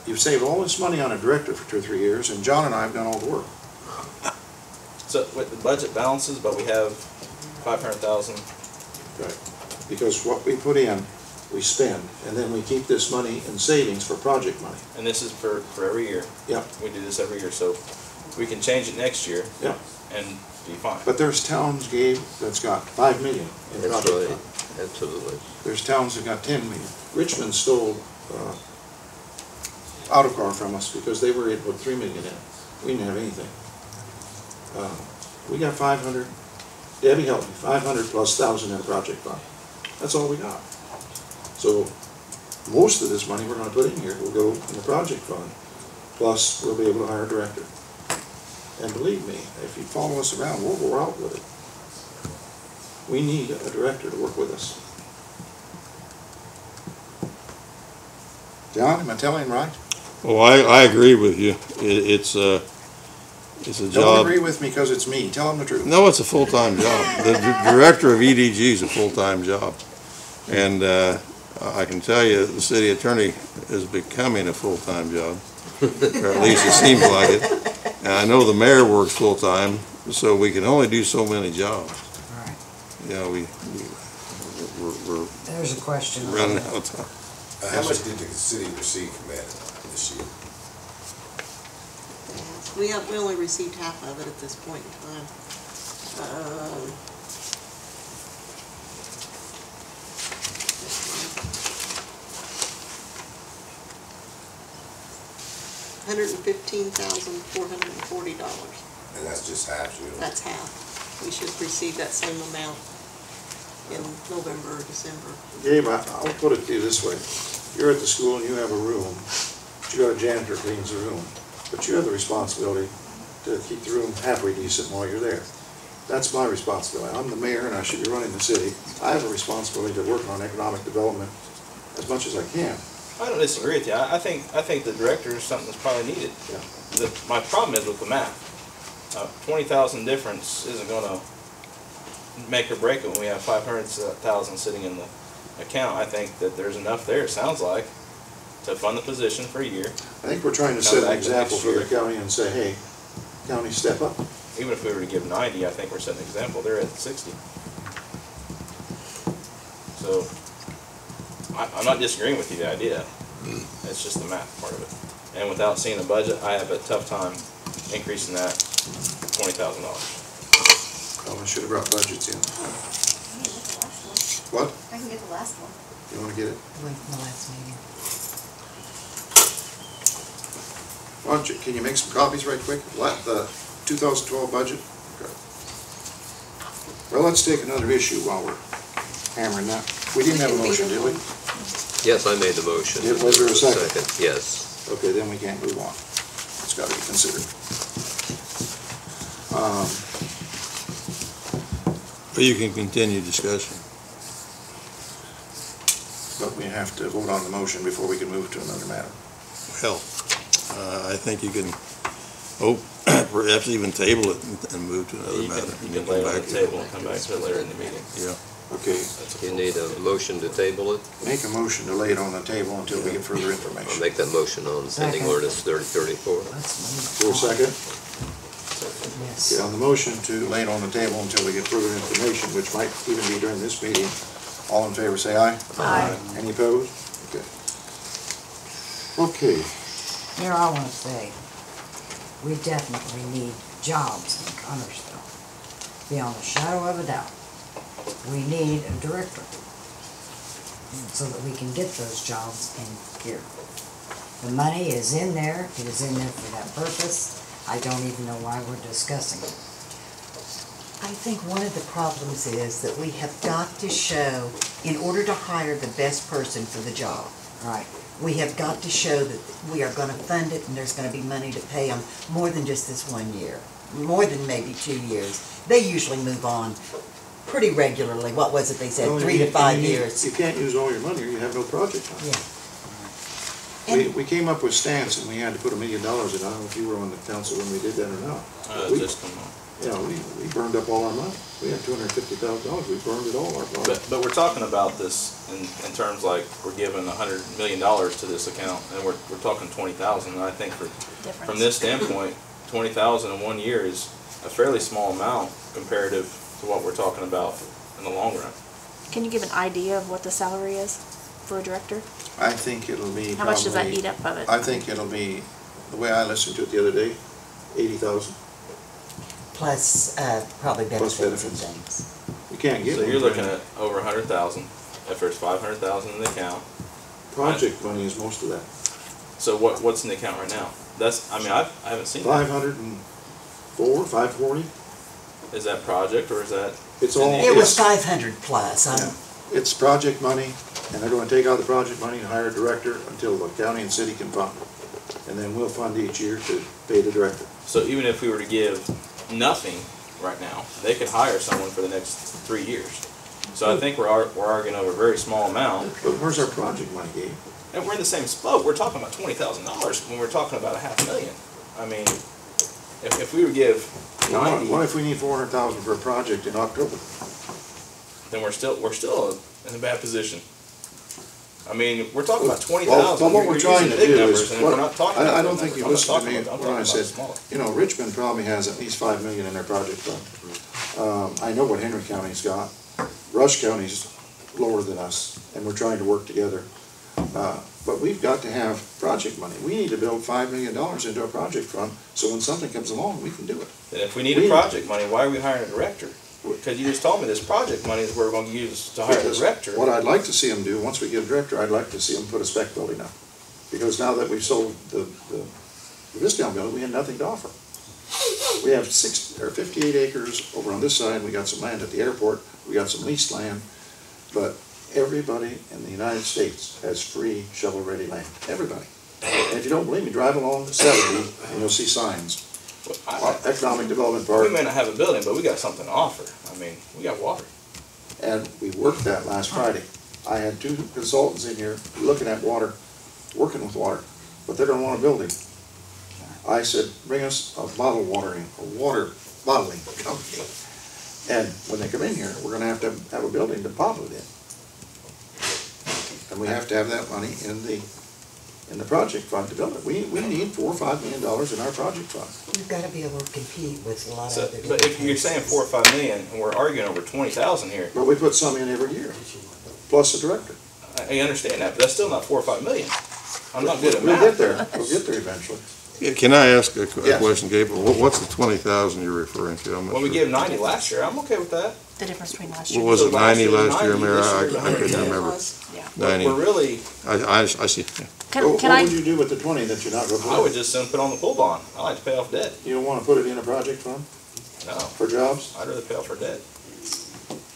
you've saved all this money on a director for 2 or 3 years, and John and I have done all the work. So with the budget balances, but we have 500,000. Right. Because what we put in, we spend, and then we keep this money in savings for project money. And this is for every year. Yeah. We do this every year, so we can change it next year. Yeah. And be fine. But there's towns, Gabe, that's got 5 million in project fund. Absolutely. There's towns that got 10 million. Richmond stole Autocar from us because they were able to put 3 million in. We didn't have anything. We got 500, Debbie helped me, 500 plus thousand in a project fund. That's all we got. So most of this money we're going to put in here will go in the project fund, plus we'll be able to hire a director. And believe me, if you follow us around, we'll go out with it. We need a director to work with us. John, am I telling him right? Well, I agree with you. It's a Don't job. agree with me because it's me. Tell him the truth. No, it's a full-time job. The director of EDG is a full-time job. And I can tell you, the city attorney is becoming a full-time job, or at least it seems like it. And I know the mayor works full-time, so we can only do so many jobs. Right. You know, we're There's a question. running out of time. How much did the city receive from that this year? We only received half of it at this point in time. $115,440. And that's just half, you know? That's half. We should receive that same amount in November or December. Gabe, I'll put it to you this way. You're at the school and you have a room, but you got a janitor cleans the room, but you have the responsibility to keep the room halfway decent while you're there. That's my responsibility. I'm the mayor and I should be running the city. I have a responsibility to work on economic development as much as I can. I don't disagree with you. I think the director is something that's probably needed. Yeah. My problem is with the math. 20,000 difference isn't going to make or break it when we have 500,000 sitting in the account. I think that there's enough there, it sounds like, to fund the position for a year. I think we're trying to set an example for the county and say, hey, county, step up. Even if we were to give 90, I think we're setting an example. They're at 60. So I'm not disagreeing with you, the idea. It's just the math part of it. And without seeing the budget, I have a tough time increasing that $20,000. Well, I should have brought budgets in. What? I can get the last one. You want to get it? Wait for the last meeting. Why don't you, can you make some copies right quick? The 2012 budget? Okay. Well, let's take another issue while we're hammering that. We didn't have a motion, did we? Yes, I made the motion. Was there a second? Yes. Okay, then we can't move on. It's got to be considered. But you can continue discussion. But we have to vote on the motion before we can move to another matter. Well, I think you can, perhaps even table it and move to another matter. You can lay it on the table and come back to it later in the meeting. Yeah. Okay, You need a motion to table it? make a motion to lay it on the table until we get further I'll information. make that motion on pending Second. ordinance 3034. Let's Is there a move second? on. Okay, Yes. on the motion to lay it on the table until we get further information, which might even be during this meeting, all in favor say aye. Aye. Any opposed? Okay. Okay, Here, I want to say, we definitely need jobs in Connersville. Beyond a shadow of a doubt. We need a director so that we can get those jobs in here. The money is in there. It is in there for that purpose. I don't even know why we're discussing it. I think one of the problems is that we have got to show, in order to hire the best person for the job, Right. we have got to show that we are gonna fund it and there's gonna be money to pay them more than just this 1 year, more than maybe 2 years. They usually move on pretty regularly. What was it they said, Well, 3 to 5 you- years? You can't use all your money or you have no project on it. Yeah. We came up with stance and we had to put $1 million in. I don't know if you were on the council when we did that or not. We- Just come on. You know, we burned up all our money. We had $250,000. We burned it all, our project. But we're talking about this in terms like we're giving $100 million to this account, and we're talking 20,000. And I think from Difference. this standpoint, 20,000 in 1 year is a fairly small amount comparative to what we're talking about in the long run. Can you give an idea of what the salary is for a director? I think it'll be How much does that probably- eat up of it? I think it'll be, the way I listened to it the other day, 80,000. Plus, probably Plus benefits and benefits. things. You can't get So one you're for looking at over 100,000. If there's 500,000 in the account, Project money is most of that. so what's in the account right now? I haven't seen that. 504, 540. Is that project or is that? It's all. It was yes. 500 plus. Yeah. It's project money, and they're gonna take out the project money and hire a director until the county and city can fund it. And then we'll fund each year to pay the director. So even if we were to give nothing right now, they could hire someone for the next 3 years. So I think we're arguing over a very small amount, But where's our project money, Gabe? and we're in the same spot. We're talking about $20,000 when we're talking about $500,000. I mean, if we would give 90, What if we need 400,000 for a project in October? then we're still in a bad position. I mean, we're talking about Well, 20,000. what we're trying to big do numbers, is, and we're not talking about I big don't think numbers. you I'm not listened to talking me about- I'm when I talking said, about smaller. you know, Richmond probably has at least 5 million in their project fund. I know what Henry County's got. Rush County's lower than us, and we're trying to work together. But we've got to have project money. We need to build $5 million into a project fund, so when something comes along, we can do it. And if we need project money, why are we hiring a director? Because you just told me this project money is where we're going to use to hire a Because director. what I'd like to see them do, once we get a director, I'd like to see them put a spec building up. Because now that we've sold the Viscount building, we had nothing to offer. We have 58 acres over on this side, we got some land at the airport, we got some leased land, but everybody in the United States has free shovel-ready land, everybody. And if you don't believe me, drive along 70 and you'll see signs. Economic Development Park. We may not have a building, but we got something to offer. I mean, we got water. And we worked that last Friday. I had 2 consultants in here looking at water, working with water, but they don't want a building. I said, bring us a water bottling company. And when they come in here, we're gonna have to have a building to bottle it in. And we have to have that money in the project fund to build it. We need $4 or $5 million in our project fund. We've got to be able to compete with a lot So, of other. but if you're saying 4 or 5 million, and we're arguing over 20,000 here, But we put some in every year, plus the director. I understand that, but that's still not 4 or 5 million. I'm not good at We'll math. get there, we'll get there eventually. Yeah, can I ask a Yes. question, Gabe? What's the 20,000 you're referring to? I'm not When we sure. gave 90 last year, I'm okay with that. The difference between last What year. was it, So last 90 year, last year, 90, Mayor? this I year's couldn't 110. remember. Yeah. 90. We're really, I see. Yeah. Can What I, would you do with the 20 that you're not gonna put? I would just put on the pool bond. I like to pay off debt. You don't wanna put it in a project fund No, for jobs? I'd rather pay off our debt.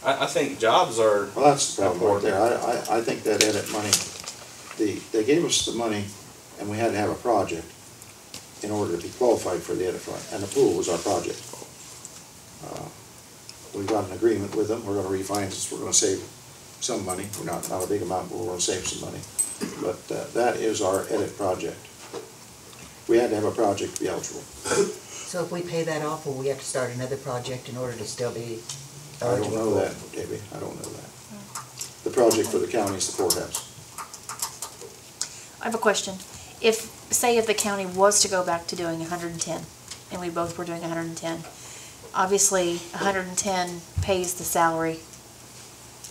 I think jobs are, Well, that's the problem right there. I think that edit money, they gave us the money and we had to have a project in order to be qualified for the edit fund, and the pool was our project. We've got an agreement with them, we're gonna refinance, we're gonna save some money, we're not a big amount, but we're gonna save some money. But that is our edit project. We had to have a project to be eligible. So if we pay that off, will we have to start another project in order to still be I don't eligible? know that, Debbie, I don't know that. The project for the county is the courthouse. I have a question. Say if the county was to go back to doing 110, and we both were doing 110, obviously 110 pays the salary,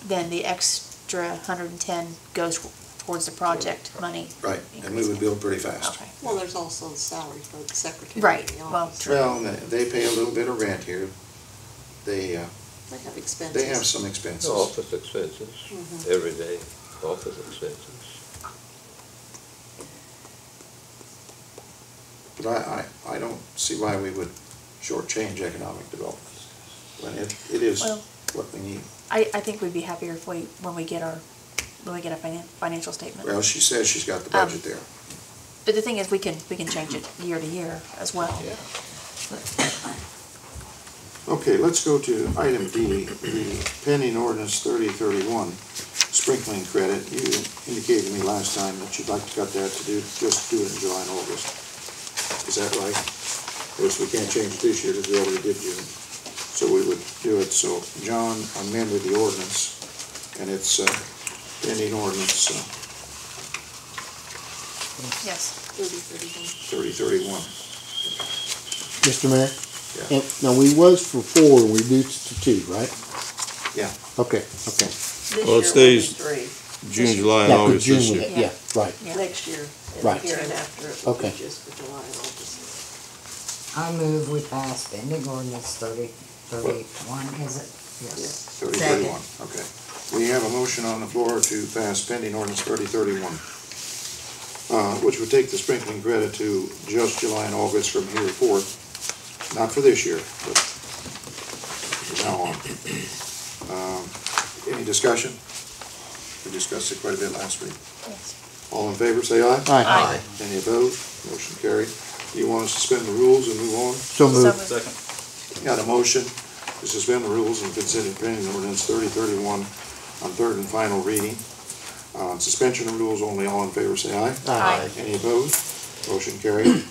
then the extra 110 goes towards the project money. Right, and we would build pretty fast. Okay. Well, there's also the salary for the secretary. Right, and the well, office. true. Well, they pay a little bit of rent here. They have expenses. They have some expenses. Office expenses, Mhm. everyday office expenses. But I don't see why we would shortchange economic development. When it is Well- what we need. I think we'd be happier if when we get a financial statement. Well, she says she's got the budget there. But the thing is, we can change it year to year as well. Yeah. Okay, let's go to item D, the pending ordinance 3031, sprinkling credit. You indicated to me last time that you'd like to cut that to just do it in July and August. Is that right? Of course, we can't change it this year because we already did June. So we would do it, so John amended the ordinance, and it's pending ordinance Yes. 3031. Mr. Mayor? Yeah. And, now, we was for 4, and we reduced to 2, right? Yeah. Okay. This Well, it year will be stays 3. June, July, and Yeah, 'cause August June this was- year. Yeah, right. Next year, Right. and here and after, it will be Okay. just for July and August. I move we pass pending ordinance 3031, is it? Yes. 3031, okay. We have a motion on the floor to pass pending ordinance 3031, which would take the sprinkling credit to just July and August from here forth. Not for this year, but from now on. Any discussion? We discussed it quite a bit last week. Yes. All in favor, say aye. Aye. Any opposed? Motion carried. Do you want us to suspend the rules and move on? So moved. Second. Got a motion to suspend the rules and consider pending ordinance 3031 on third and final reading. On suspension of rules only, all in favor say aye. Aye. Any opposed? Motion carried.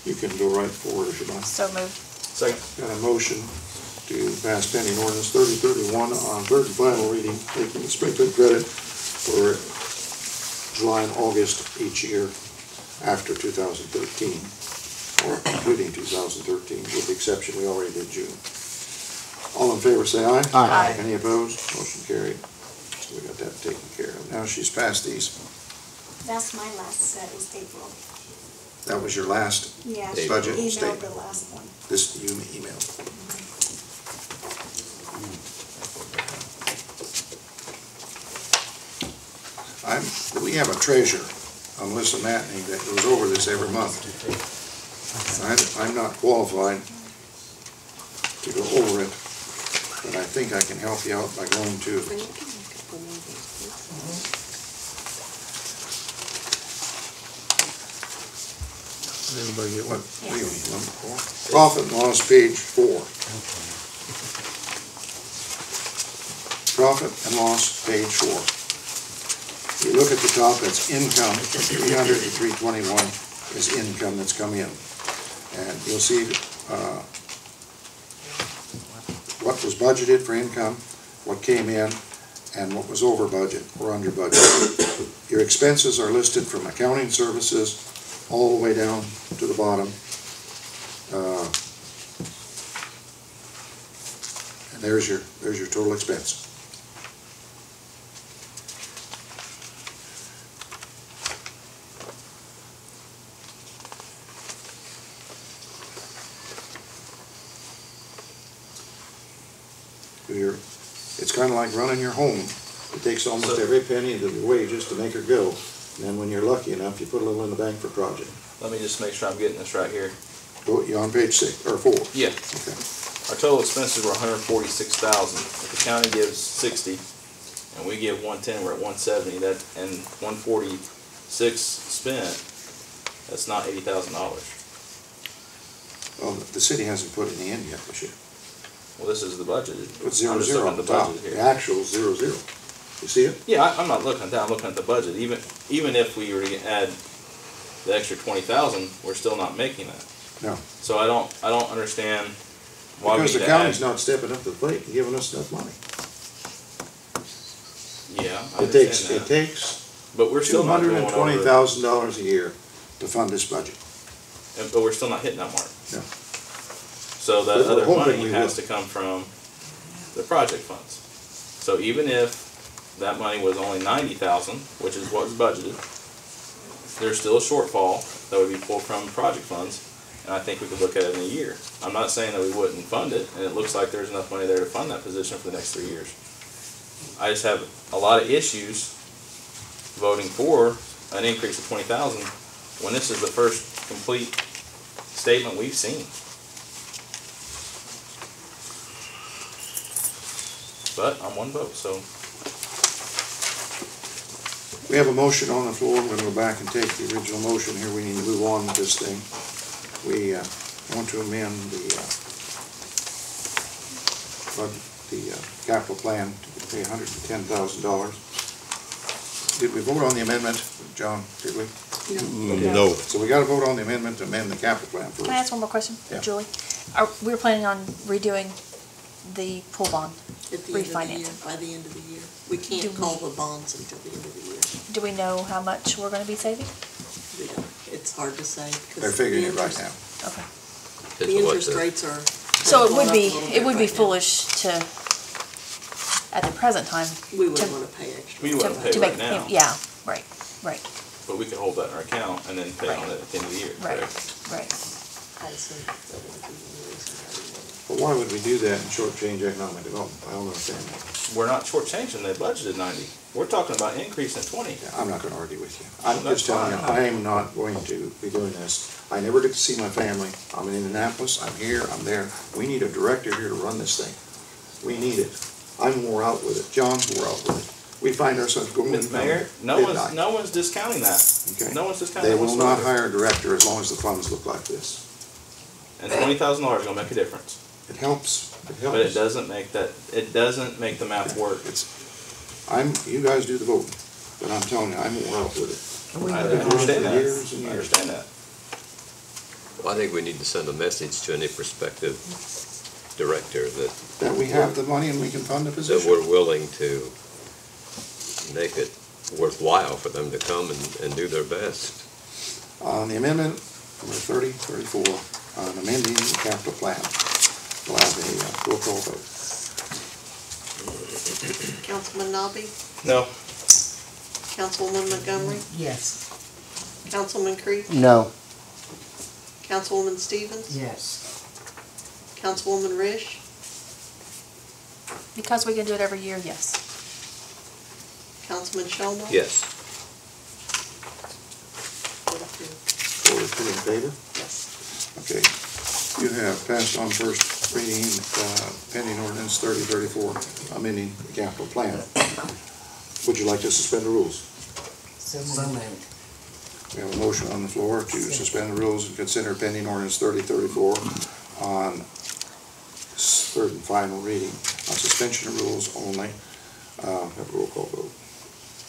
You can go right forward if you like. So moved. Second. Got a motion to pass pending ordinance 3031 on third and final reading, taking the sprinkling credit for July and August each year after 2013, or including 2013, with the exception we already did June. All in favor say aye. Aye. Any opposed? Motion carried. So we got that taken care of. Now she's passed these. That's my last set, is April. That was your last Yeah, April. budget emailed statement. the last one. This you emailed. We have a treasurer, Melissa Matney, that goes over this every month. I'm not qualified to go over it, but I think I can help you out by going to Did everybody get one? what we need one for. Profit and loss, page 4. Profit and loss, page 4. You look at the top, that's income, 300 to 321 is income that's come in. And you'll see what was budgeted for income, what came in, and what was over budget or under budget. Your expenses are listed from accounting services all the way down to the bottom. And there's your total expense. It's kind of like running your home. It takes almost every penny of your wages to make her go. And then when you're lucky enough, you put a little in the bank for a project. Let me just make sure I'm getting this right here. You're on page 6, or 4. Yeah. Okay. Our total expenses were $146,000. If the county gives 60, and we give 110, we're at 170. That and 146 spent. That's not $80,000. Well, the city hasn't put any in yet this year. Well, this is the budget. Put zero, I'm just zero looking on at the the top. budget The here. actual 0, 0. You see it? Yeah, I'm not looking at that, I'm looking at the budget. Even if we were to add the extra 20,000, we're still not making that. No. So I don't understand why we Because need the to add. county's not stepping up to the plate and giving us enough money. Yeah, I It takes, understand it that. takes But we're still not going over. $220,000 a year to fund this budget. But we're still not hitting that mark. No. So But that we're other hoping money we has will. to come from the project funds. So even if that money was only 90,000, which is what was budgeted, there's still a shortfall that would be pulled from project funds, and I think we could look at it in a year. I'm not saying that we wouldn't fund it, and it looks like there's enough money there to fund that position for the next 3 years. I just have a lot of issues voting for an increase of 20,000 when this is the first complete statement we've seen. But I'm one vote, so. We have a motion on the floor. We're gonna go back and take the original motion here. We need to move on with this thing. We want to amend the capital plan to pay $110,000. Did we vote on the amendment, John? Did we? No. So we gotta vote on the amendment to amend the capital plan first. Can I ask one more question, Yeah. Julie? We're planning on redoing the pool bond, At the end of the year, refinancing. by the end of the year. We can't Do we- call the bonds until the end of the year. Do we know how much we're gonna be saving? We don't- It's hard to say. because They're figuring the it right interest- now. Okay. The interest rates are. So it have would gone be, up a little it bit would be right now. foolish to, at the present time. We wouldn't to- wanna pay extra. We wouldn't pay to right make- now. Yeah, right, right, But we could hold that in our account and then pay on it at the end of the year, right, correct? right. I assume that would be the reason why we wouldn't. But why would we do that and shortchange economic development? I don't understand that. We're not shortchanging, they budgeted 90. We're talking about increasing 20. Yeah, I'm not gonna argue with you. I'm That's just telling you, fine. I am not going to be doing this. I never get to see my family. I'm in Indianapolis, I'm here, I'm there. We need a director here to run this thing. We need it. I'm wore out with it. John's wore out with it. We find ourselves going Mr. to Mayor, midnight. no one's discounting that. Okay. No one's discounting They that will not whatsoever. hire a director as long as the funds look like this. And $20,000 is gonna make a difference. It helps. It helps. But it doesn't make the math work. You guys do the voting, but I'm telling you, I'm wore out with it. We I would- understand that. Years and I years. understand that. Well, I think we need to send a message to any prospective director That we have the money and we can fund the that position. we're willing to make it worthwhile for them to come and do their best. On the amendment, number 34, on amending the capital plan, we'll have a roll call vote. Councilman Nobby, No. Councilwoman Montgomery, Yes. Councilman Creech, No. Councilwoman Stevens, Yes. Councilwoman Rish, Because we can do it every year, yes. Councilman Shomel. Yes. 4 to 2 in favor? Yes. Okay. You have passed on first reading, pending ordinance 3034, amending the capital plan. Would you like to suspend the rules? So moved. We have a motion on the floor to suspend the rules and consider pending ordinance 3034 on third and final reading. On suspension of rules only, have a roll call vote.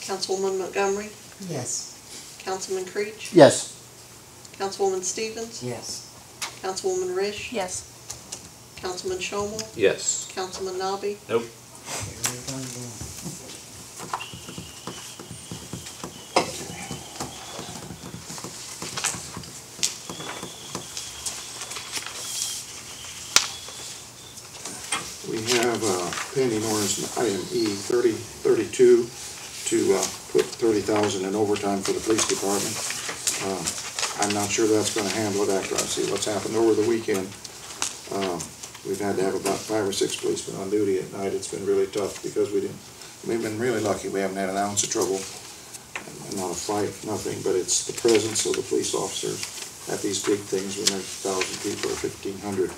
Councilwoman Montgomery, Yes. Councilman Creech, Yes. Councilwoman Stevens, Yes. Councilwoman Rish, Yes. Councilman Shomel, Yes. Councilman Nobby, Nope. We have pending ordinance item E 3032 to put 30,000 in overtime for the police department. I'm not sure that's gonna handle it after I see what's happened over the weekend. We've had to have about 5 or 6 policemen on duty at night. It's been really tough because we've been really lucky. We haven't had an ounce of trouble, and not a fight, nothing, but it's the presence of the police officers at these big things when there's 1,000 people or 1,500.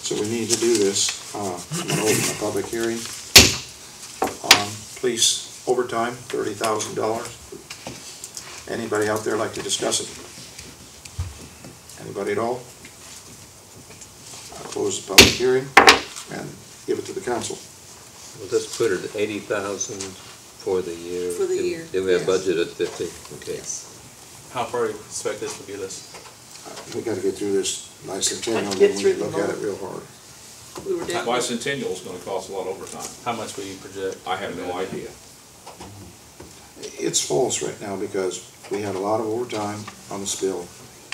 So we need to do this. I'm gonna open a public hearing on police overtime, $30,000. Anybody out there like to discuss it? Anybody at all? I'll close the public hearing. and give it to the council. We'll just put it at 80,000 for the year. For the year, Do we have yes. budget at 50? Okay. Yes. How far do you expect this to get us? We gotta get through this bicentennial, Get then we through can the look at it month. real hard. We were down. Bicentennial is gonna cost a lot of overtime. How much will you project? I have no idea. It's false right now because we had a lot of overtime on the spill.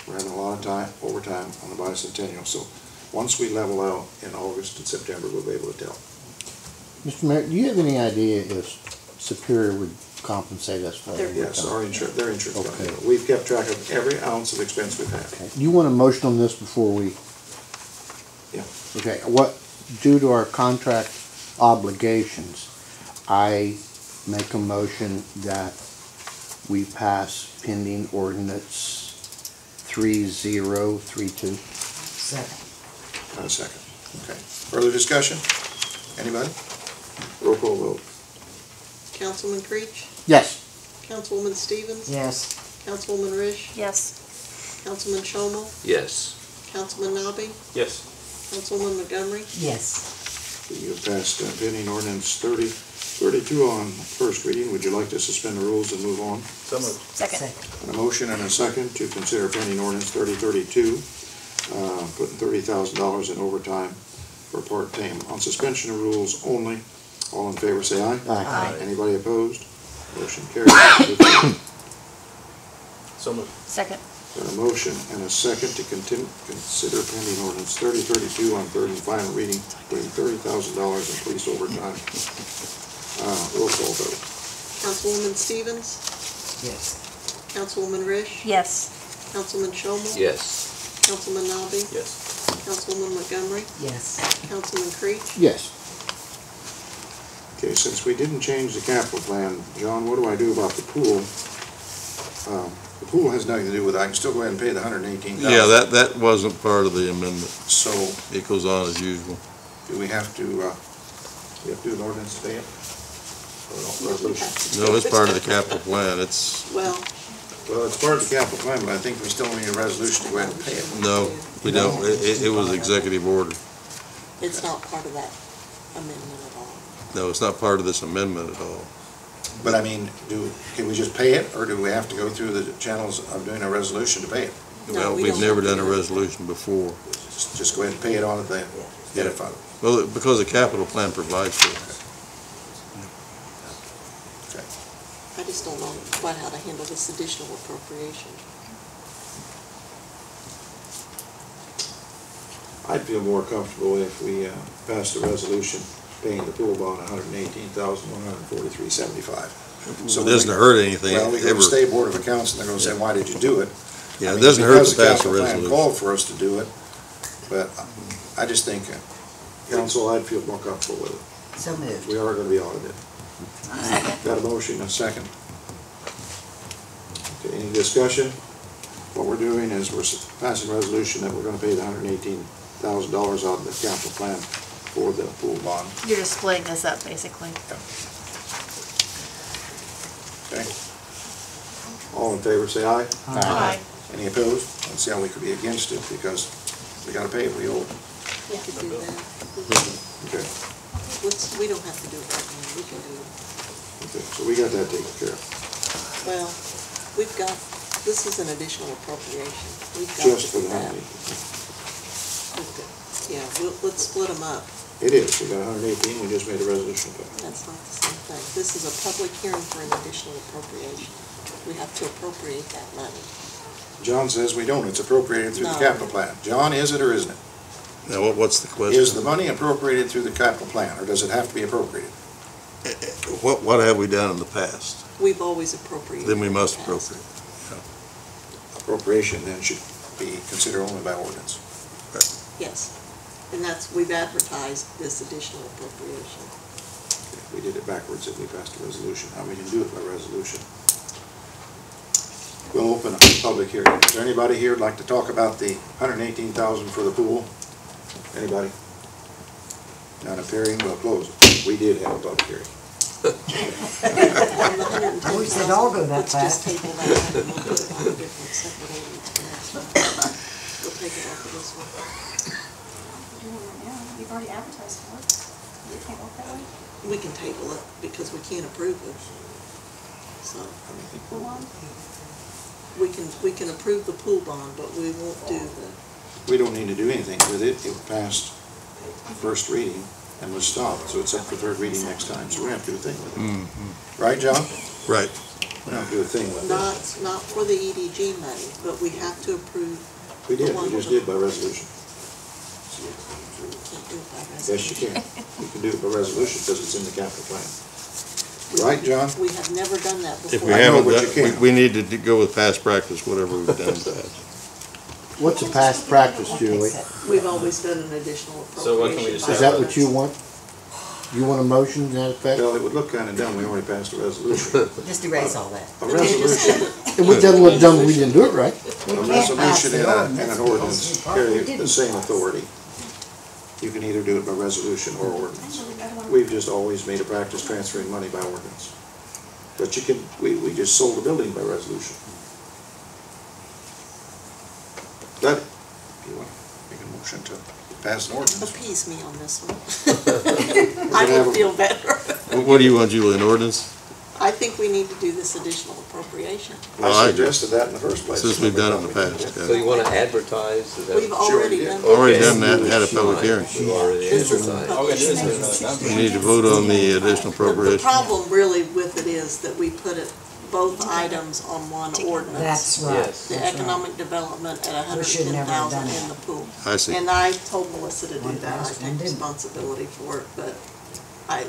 We're having a lot of overtime on the bicentennial. So once we level out in August and September, we'll be able to tell. Mr. Mayor, do you have any idea if Superior would compensate us for that? Yes, their insurance Okay. company. We've kept track of every ounce of expense we've had. Okay. Do you want a motion on this before we? Yeah. Okay, due to our contract obligations, I make a motion that we pass pending ordinance 3032. Second. A second. Okay. Further discussion? Anybody? Roll call vote. Councilman Creech, Yes. Councilwoman Stevens, Yes. Councilwoman Rish, Yes. Councilman Shomel, Yes. Councilman Nobby, Yes. Councilwoman Montgomery. Yes. You have passed pending ordinance 3032 on first reading. Would you like to suspend the rules and move on? So moved. Second. A motion and a second to consider pending ordinance 3032, putting $30,000 in overtime for part-time on suspension of rules only. All in favor, say aye. Aye. Anybody opposed? Motion carries. So moved. Second. Got a motion and a second to consider pending ordinance 3032 on third and final reading, putting $30,000 in police overtime. Roll call vote. Councilwoman Stevens, Yes. Councilwoman Rish, Yes. Councilman Shomel, Yes. Councilman Nobby, Yes. Councilwoman Montgomery, Yes. Councilman Creech. Yes. Okay, since we didn't change the capital plan, John, what do I do about the pool? The pool has nothing to do with it. I can still go ahead and pay the $118,000. Yeah, that wasn't part of the amendment. So It goes on as usual. do we have to do an ordinance to pay it? Or no, resolution? No, it's part of the capital plan. Well, Well, it's part of the capital plan, but I think we still need a resolution to go ahead and pay it. No, we don't. It was executive order. it's not part of that amendment at all. No, it's not part of this amendment at all. But I mean, can we just pay it, or do we have to go through the channels of doing a resolution to pay it? No, Well, we we've don't never have to done a do it. resolution before. Just go ahead and pay it on at the edit fund. Well, because the capital plan provides for it. I just don't know quite how to handle this additional appropriation. I'd feel more comfortable if we passed a resolution paying the pool bond $118,143.75. So it doesn't hurt anything. Well, we go to ever. the State Board of Accounts, and they're gonna say, why did you do it? Yeah, I it mean, doesn't hurt because to the pass a capital plan resolution. called for us to do it, but I just think, council, I'd feel more comfortable with it. So moved. We are gonna be audited. Got a motion, and a second. Okay, any discussion? What we're doing is we're passing a resolution that we're gonna pay the $118,000 out of the capital plan for the pool bond. You're just splitting this up, basically. Okay? All in favor, say aye. Aye. Any opposed? Let's see how we could be against it, because we gotta pay it, we owe it. We could do that. Okay, We don't have to do it right now, we can do it. okay, so we got that taken care of. Well, this is an additional appropriation. We've got Just to for do the that. $118,000. Yeah, let's split them up. It is, we got 118, we just made a resolution for it. That's not the same thing. This is a public hearing for an additional appropriation. We have to appropriate that money. John says we don't, it's appropriated through the No. capital plan. John, is it or isn't it? Now, what's the question? Is the money appropriated through the capital plan, or does it have to be appropriated? What have we done in the past? We've always appropriated. Then we must in the past. appropriate. Appropriation then should be considered only by ordinance. Yes, and we've advertised this additional appropriation. We did it backwards if we passed a resolution. Now we can do it by resolution. We'll open a public hearing. Is there anybody here who'd like to talk about the $118,000 for the pool? Anybody? Not appearing, we'll close it. We did have a public hearing. On the $110,000, I wish they'd all go that let's just fast. table that and we'll put it on a different separate ordinance for next one. We'll take it off of this one. You've already advertised for it. You can't walk that way. We can table it because we can't approve it. So, Go on. we can approve the pool bond, but we won't do the, We don't need to do anything with it. It passed first reading and was stopped, so it's up for third reading next time, so we don't have to do a thing with it. Right, John? Right. We don't have to do a thing with it. not for the EDG money, but we have to approve. We did, the one we just with did by resolution. Can't do it by Yes, resolution. you can. You can do it by resolution because it's in the capital plan. Right, John? We have never done that before. If we I know, haven't, but you done- can't. we need to go with past practice, whatever we've done in the past. What's a past practice, Julie? We've always done an additional So what can we appropriation. just by Is that what ordinance. you want? You want a motion to that effect? Well, it would look kind of dumb. We already passed a resolution. Just erase all that. A resolution, It would that look dumb if we didn't do it right. a resolution and an ordinance carry the same authority. You can either do it by resolution or ordinance. We've just always made a practice transferring money by ordinance. But you can, we just sold the building by resolution. Got it? If you want to make a motion to pass an ordinance. Appease me on this one. I would feel better. What do you want, Julie, an ordinance? I think we need to do this additional appropriation. Well, I I agree. suggested that in the first place. Since we've done it in the past, So you want to advertise? Is that- We've already did. done. Already Okay. done that and had a public hearing. We've already This is advertised. All we gotta do is put another number. We need to vote on the additional The appropriation. problem really with it is that we put it, both items on one ordinance. That's right. Yes. The That's right. economic development at We should never have done 110,000 in that. the pool. I see. And I told Melissa to do One that, I passed, one take didn't. responsibility for it, but I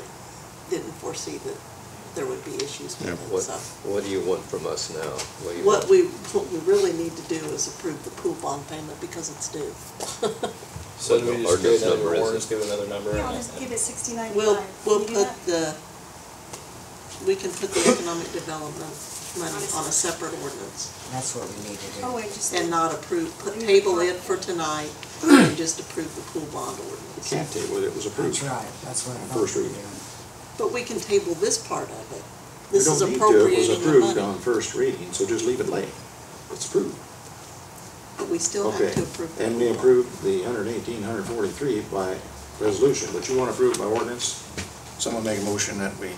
didn't foresee that there would be issues with Yeah. it, What, so. what do you want from us now? What do you What want? we really need to do is approve the pool bond payment because it's due. So do we just Ordinance give another, number is it? ordinance, give another number? Yeah, I'll and- just give it 6095. We'll Can you do put that? we can put the economic development money on a separate ordinance That's what we need to do. Oh, wait, just. and not approve, table it for tonight and just approve the pool bond ordinance. Can't table it, it was approved. That's right, that's what I thought First we were reading. doing. But we can table this part of it. We This is don't need to, it was appropriating the approved money, on first reading, so just leave it lay. It's approved. but we still have Okay, to approve the and we pool bond. approved the 118, 143 by resolution, but you want to approve by ordinance? Someone make a motion that we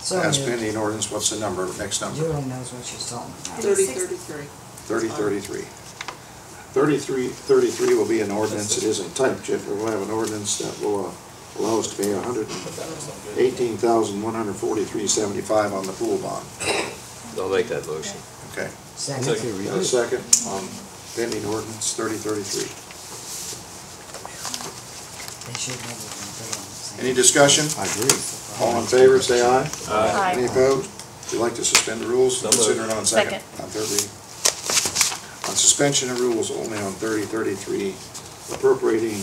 So pass moved. pending ordinance, what's the number, next number? Julie knows what she's talking about. 3033. 3033. 3033 will be an ordinance, it isn't typed yet, but we'll have an ordinance that will allow us to pay $118,143.75 on the pool bond. I'll make that motion. Okay. Second. Got a second on pending ordinance 3033. They should never have been put on the same. Any discussion? I agree. All in favor, say aye. Aye. Any opposed? Would you like to suspend the rules? So moved. Consider it on second. Second. On third reading. On suspension of rules only on 3033, appropriating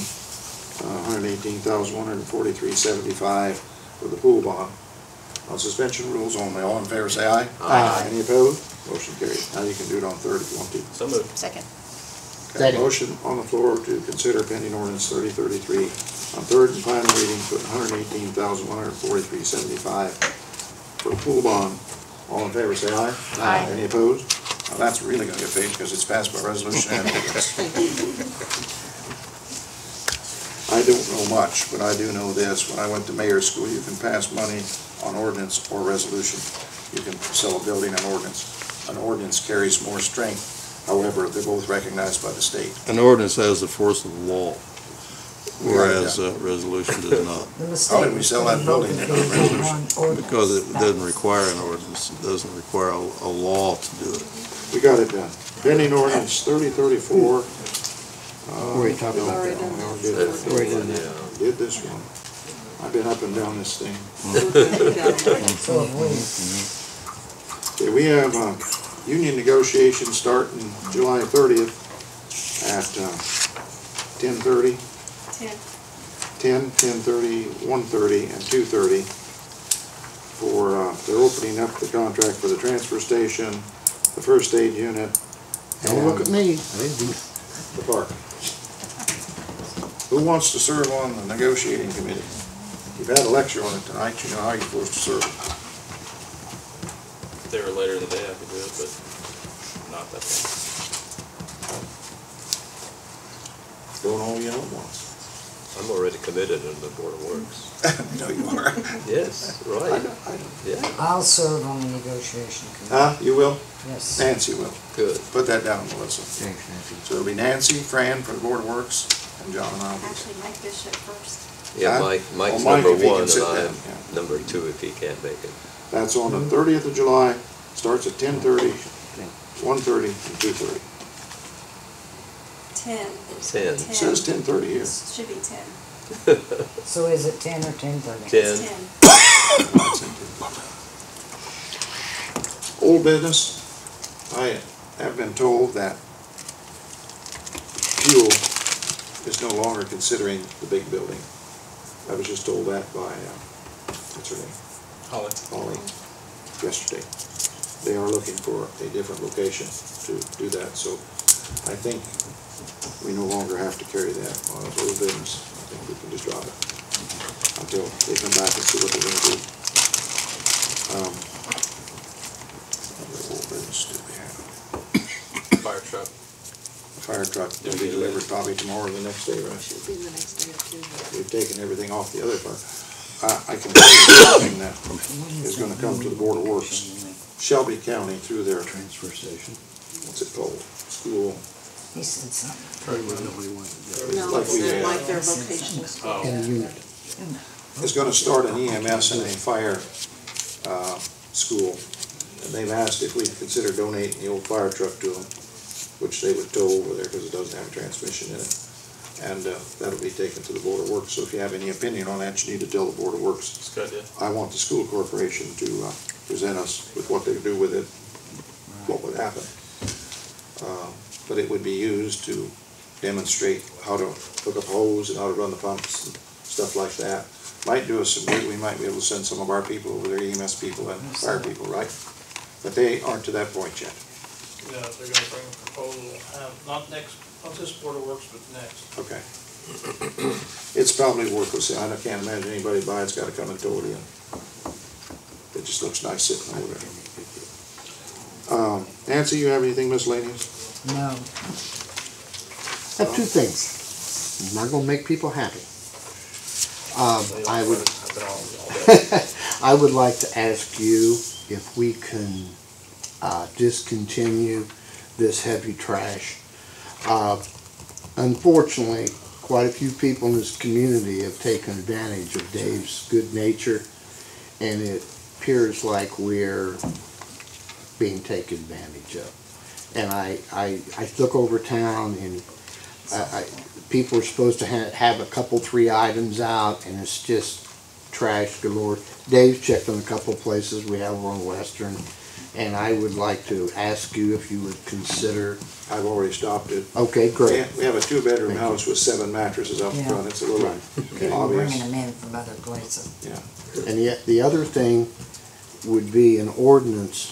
$118,143.75 for the pool bond. On suspension rules only, all in favor say aye. Aye. Any opposed? Motion carried. Now you can do it on third if you want to. So moved. Second. Okay, Second. motion on the floor to consider pending ordinance 3033 on third and final reading, put $118,143.75 for the pool bond. All in favor say aye. Aye. Any opposed? Now that's really gonna get paid because it's passed by resolution and ordinance. I don't know much, but I do know this. When I went to mayor's school, you can pass money on ordinance or resolution. You can sell a building on ordinance. An ordinance carries more strength. However, they're both recognized by the state. An ordinance has the force of law, whereas a resolution does not. The How mistake did we was sell when that we building voted in to a do resolution? one ordinance. Because it That doesn't was- require an ordinance, it doesn't require a law to do it. We got it done. Pending ordinance 3034. We already talked about Already that. done We already that. did That's that. the Right one, in there. yeah. Did this one. I've been up and down this thing. So have we. Okay, we have, union negotiations starting July 30th at, 10:30, 10. 10:30, 1:30, and 2:30 for, they're opening up the contract for the transfer station, the first aid unit, Don't look at and me. I didn't do the park. Who wants to serve on the negotiating committee? You've had a lecture on it tonight, you know how you're supposed to serve. If they were later in the day, I could do it, but not that long. Don't all you know at once. I'm already committed in the Board of Works. No, you are. Yes, I right. know, I know. Yeah, I'll serve on the negotiation committee. You will? Yes. Nancy will. good. Put that down, Melissa. Thanks, Nancy. So it'll be Nancy, Fran for the Board of Works, and John and I'll be. Actually, Mike Bishop first. Yeah, Huh? Mike's Well, Mike, number if he can one, sit and down, I'm yeah. number two if he can't make it. That's on the 30th of July, starts at 10:30, 1:30, and 2:30. 10. 10. It says 10:30 here. Should be 10. So is it 10 or 10:30? 10. 10. Old business, I have been told that fuel is no longer considering the big building. I was just told that by, what's her name? Holly, yesterday. They are looking for a different location to do that, so I think we no longer have to carry that on as old business. I think we can just drop it until they come back and see what they're gonna do. What old business do we have? Fire truck. Fire truck will be delivered probably tomorrow or the next day, right? Should be the next day or two. We've taken everything off the other part. I can tell you something that is gonna come to the Board of Works. Shelby County through their, Transfer station. what's it called, school. He said something. No, Like we, it's like their vocational school. In a unit. Is gonna start an EMS and a fire, school. And they've asked if we'd consider donating the old fire truck to them, which they would tow over there because it doesn't have a transmission in it. And, that'll be taken to the Board of Works. So if you have any opinion on that, you need to tell the Board of Works. That's a good idea. I want the school corporation to, present us with what they do with it, what would happen. But it would be used to demonstrate how to hook up hose and how to run the pumps and stuff like that. Might do us some good, we might be able to send some of our people over there, EMS people and fire people, right? But they aren't to that point yet. Yeah, they're gonna bring a proposal, not this Board of Works, but next. Okay. It's probably worthless, I can't imagine anybody buy it's gotta come and tow it in. It just looks nice sitting over there. Nancy, you have anything miscellaneous? No. I have two things. I'm not gonna make people happy. I would, I would like to ask you if we can, discontinue this heavy trash. Unfortunately, quite a few people in this community have taken advantage of Dave's good nature, and it appears like we're being taken advantage of. And I look over town and people are supposed to have a couple, 3 items out, and it's just trash galore. Dave's checked on a couple places we have on Western, and I would like to ask you if you would consider. I've already stopped it. Okay, great. We have a 2-bedroom house with 7 mattresses up Yeah. front, it's a little They're obvious. bringing them in from other places. Yeah. And yet the other thing would be an ordinance,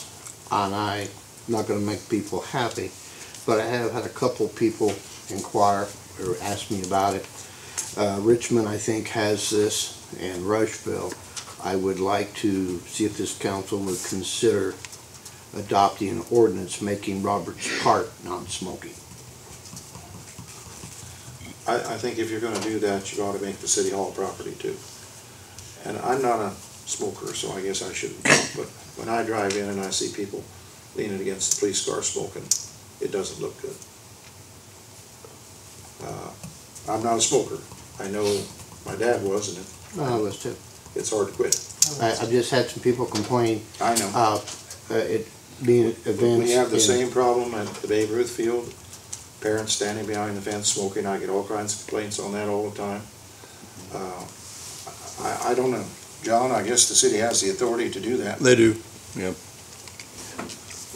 and I'm not gonna make people happy, but I have had a couple people inquire or ask me about it. Richmond, I think, has this, and Rushville. I would like to see if this council would consider adopting an ordinance making Roberts Park non-smoking. I think if you're gonna do that, you ought to make the city hall property too. And I'm not a smoker, so I guess I shouldn't talk, but when I drive in and I see people leaning against the police car smoking, it doesn't look good. I'm not a smoker. I know my dad was, and I was too. it's hard to quit. I just had some people complain. I know. It being events. We have the in- same problem at the Babe Ruth Field. Parents standing behind the fence smoking. I get all kinds of complaints on that all the time. I don't know. John, I guess the city has the authority to do that. They do, yep.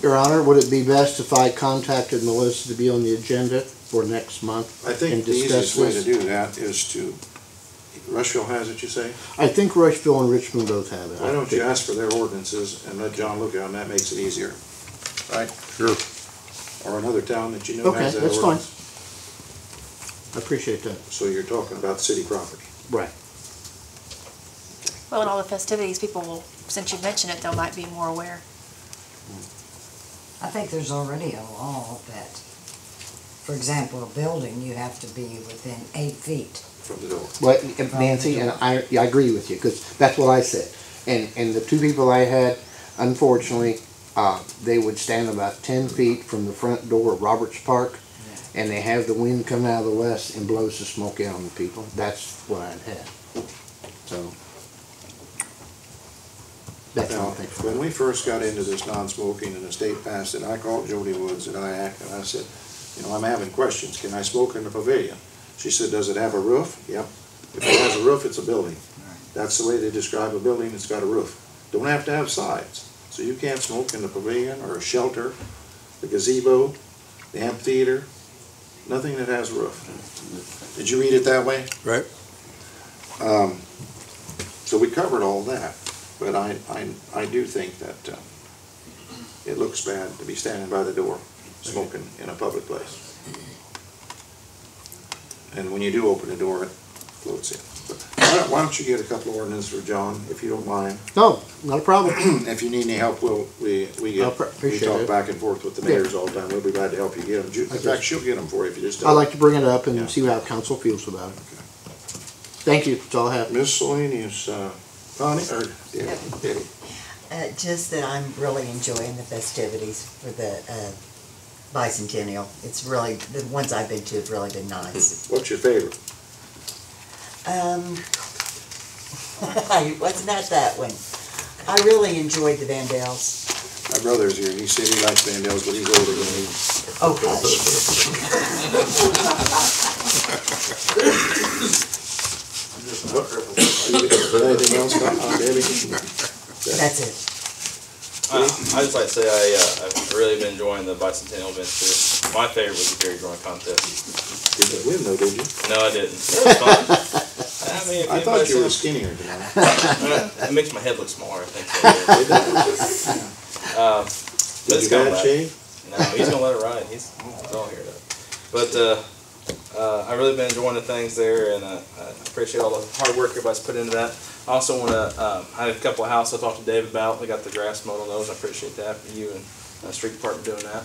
Your Honor, would it be best if I contacted Melissa to be on the agenda for next month? I think and the discuss easiest way to this? do that is to, Rushville has it, you say? I think Rushville and Richmond both have it. Why don't you ask for their ordinances and let John look at them? That makes it easier. Right? Sure. Or another town that you know Okay, has that that's fine. ordinance. I appreciate that. So you're talking about city property. Right. Well, in all the festivities, people will, since you mentioned it, they might be more aware. I think there's already a law that, for example, a building, you have to be within 8 feet from the door. But Nancy, and I agree with you, because that's what I said. And the two people I had, unfortunately, they would stand about 10 feet from the front door of Roberts Park, and they have the wind come out of the west and blows the smoke out on the people. That's what I'd had. So, that's all I Now, think. when we first got into this non-smoking and the state passed it, I called Jody Woods at IAC and I said, you know, I'm having questions. Can I smoke in the pavilion? She said, does it have a roof? Yep. If it has a roof, it's a building. That's the way they describe a building. It's got a roof. Don't have to have sides. So you can't smoke in the pavilion or a shelter, the gazebo, the amphitheater, nothing that has a roof. Did you read it that way? Right. So we covered all that, but I do think that it looks bad to be standing by the door smoking in a public place. And when you do open the door, it floats in. But why don't you get a couple of ordinances for John, if you don't mind? No, not a problem. If you need any help, we appreciate talk it. back and forth with the mayors all the time. We'll be glad to help you get them. In fact, she'll get them for you if you just tell I'd her. like to bring it up and Yeah. see how council feels about it. Thank you, that's all I have. Miscellaneous, Connie, or Debbie? Just that I'm really enjoying the festivities for the bicentennial. It's really, the ones I've been to have really been nice. What's your favorite? Wasn't that one? I really enjoyed the Vandals. My brother's here, he said he likes Vandals, but he's older than me. Oh, gosh. Anything else, Debbie? That's it. I just like to say I've really been enjoying the bicentennial events too. My favorite was the Gary drawing contest. Didn't win though, did you? No, I didn't. It was fun. I mean, if I thought you were anybody skinnier than I. It makes my head look smaller, I think. Did It's you coming bad back. shave? No, he's gonna let it ride. He's all here though. But I've really been enjoying the things there, and I appreciate all the hard work everybody's put into that. I also want to. I had a couple of houses I talked to Dave about. We got the grass mowed on those. I appreciate that for you and street department doing that.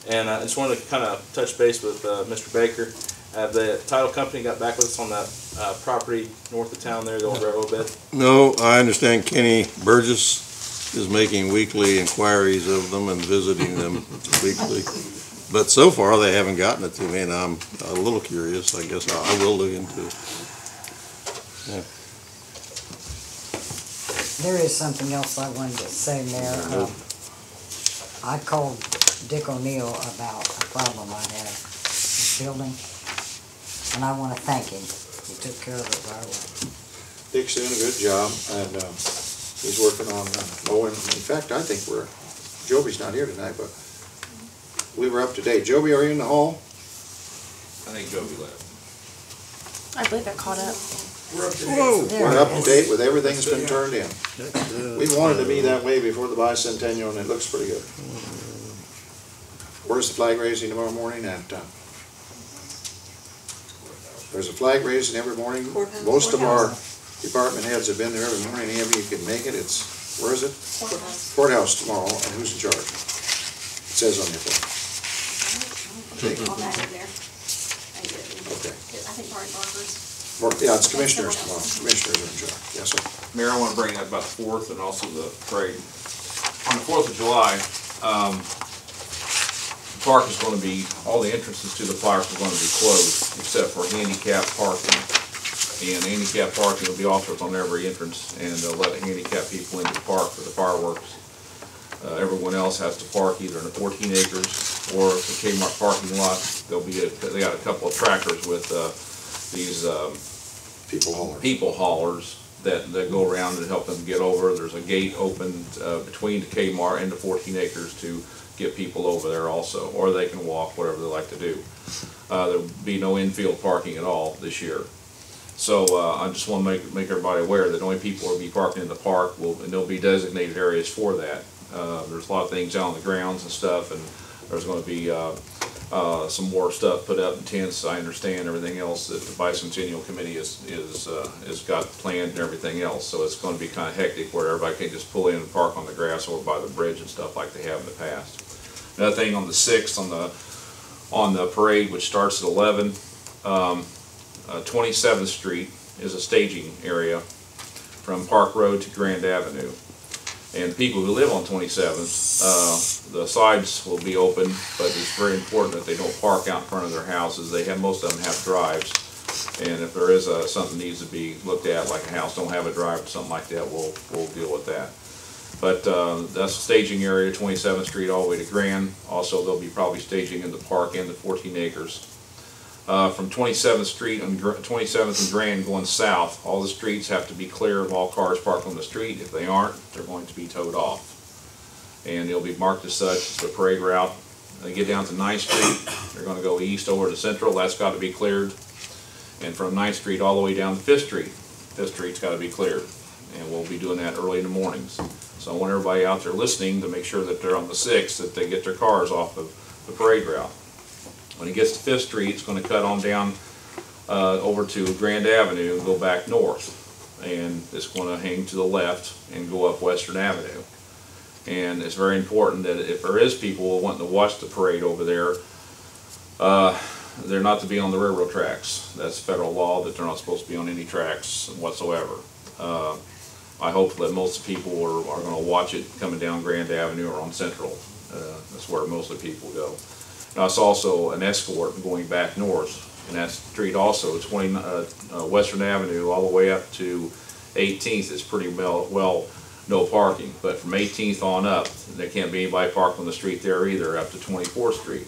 And I just wanted to kind of touch base with Mr. Baker. The title company got back with us on that property north of town there, the old railroad bed. No, I understand Kenny Burgess is making weekly inquiries of them and visiting them weekly. But so far, they haven't gotten it to me, and I'm a little curious. I guess I will look into it. Yeah. There is something else I wanted to say, Mayor. I called Dick O'Neill about a problem I had with the building, and I want to thank him. He took care of it right away. Dick's doing a good job, and he's working on mowing. In fact, I think Joby's not here tonight, but we were up to date. Joby, are you in the hall? I think Joby left. I believe I caught up. We're up to date with everything that's been turned in. We wanted to be that way before the bicentennial, and it looks pretty good. Where's the flag raising tomorrow morning? There's a flag raising every morning. Most of our department heads have been there every morning. Any of you can make it. Where is it? Courthouse tomorrow, and who's in charge? It says on your phone. All that in there. Okay. I think Barney Barker's. Yeah, it's commissioners tomorrow. Commissioners are in charge. Yes, sir. Mayor, I want to bring up about the 4th and also the parade. On the 4th of July, the park is going to be, all the entrances to the park are going to be closed except for handicap parking. And handicap parking will be offered on every entrance, and they'll let handicap people into the park for the fireworks. Everyone else has to park either in the 14 acres or the Kmart parking lot. They got a couple of tractors with these people haulers that go around and help them get over. There's a gate opened between the Kmart and the 14 acres to get people over there also, or they can walk, whatever they like to do. There'll be no infield parking at all this year. So I just want to make everybody aware that only people will be parking in the park, and there'll be designated areas for that. There's a lot of things out on the grounds and stuff, and there's going to be some more stuff put up in tents. I understand everything else that the Bicentennial Committee is got planned and everything else. So it's going to be kind of hectic where everybody can just pull in and park on the grass or by the bridge and stuff like they have in the past. Another thing, on the 6th on the parade, which starts at 11, 27th Street is a staging area from Park Road to Grand Avenue. And people who live on 27th, the sides will be open, but it's very important that they don't park out in front of their houses. Most of them have drives. And if there is something needs to be looked at, like a house don't have a drive or something like that, we'll deal with that. But that's the staging area, 27th Street all the way to Grand. Also, they'll be probably staging in the park and the 14 acres. From 27th Street and 27th and Grand going south, all the streets have to be clear of all cars parked on the street. If they aren't, they're going to be towed off. And it'll be marked as such. It's the parade route. When they get down to 9th Street, they're going to go east over to Central. That's got to be cleared. And from 9th Street all the way down to 5th Street, 5th Street's got to be cleared. And we'll be doing that early in the mornings. So I want everybody out there listening to make sure that they're on the 6th, that they get their cars off of the parade route. When it gets to 5th Street, it's going to cut on down over to Grand Avenue and go back north. And it's going to hang to the left and go up Western Avenue. And it's very important that if there is people wanting to watch the parade over there, they're not to be on the railroad tracks. That's federal law that they're not supposed to be on any tracks whatsoever. I hope that most people are going to watch it coming down Grand Avenue or on Central. That's where most of the people go. Now, it's also an escort going back north, and that street also, 20 Western Avenue all the way up to 18th is pretty well no parking. But from 18th on up, there can't be anybody parked on the street there either, up to 24th Street.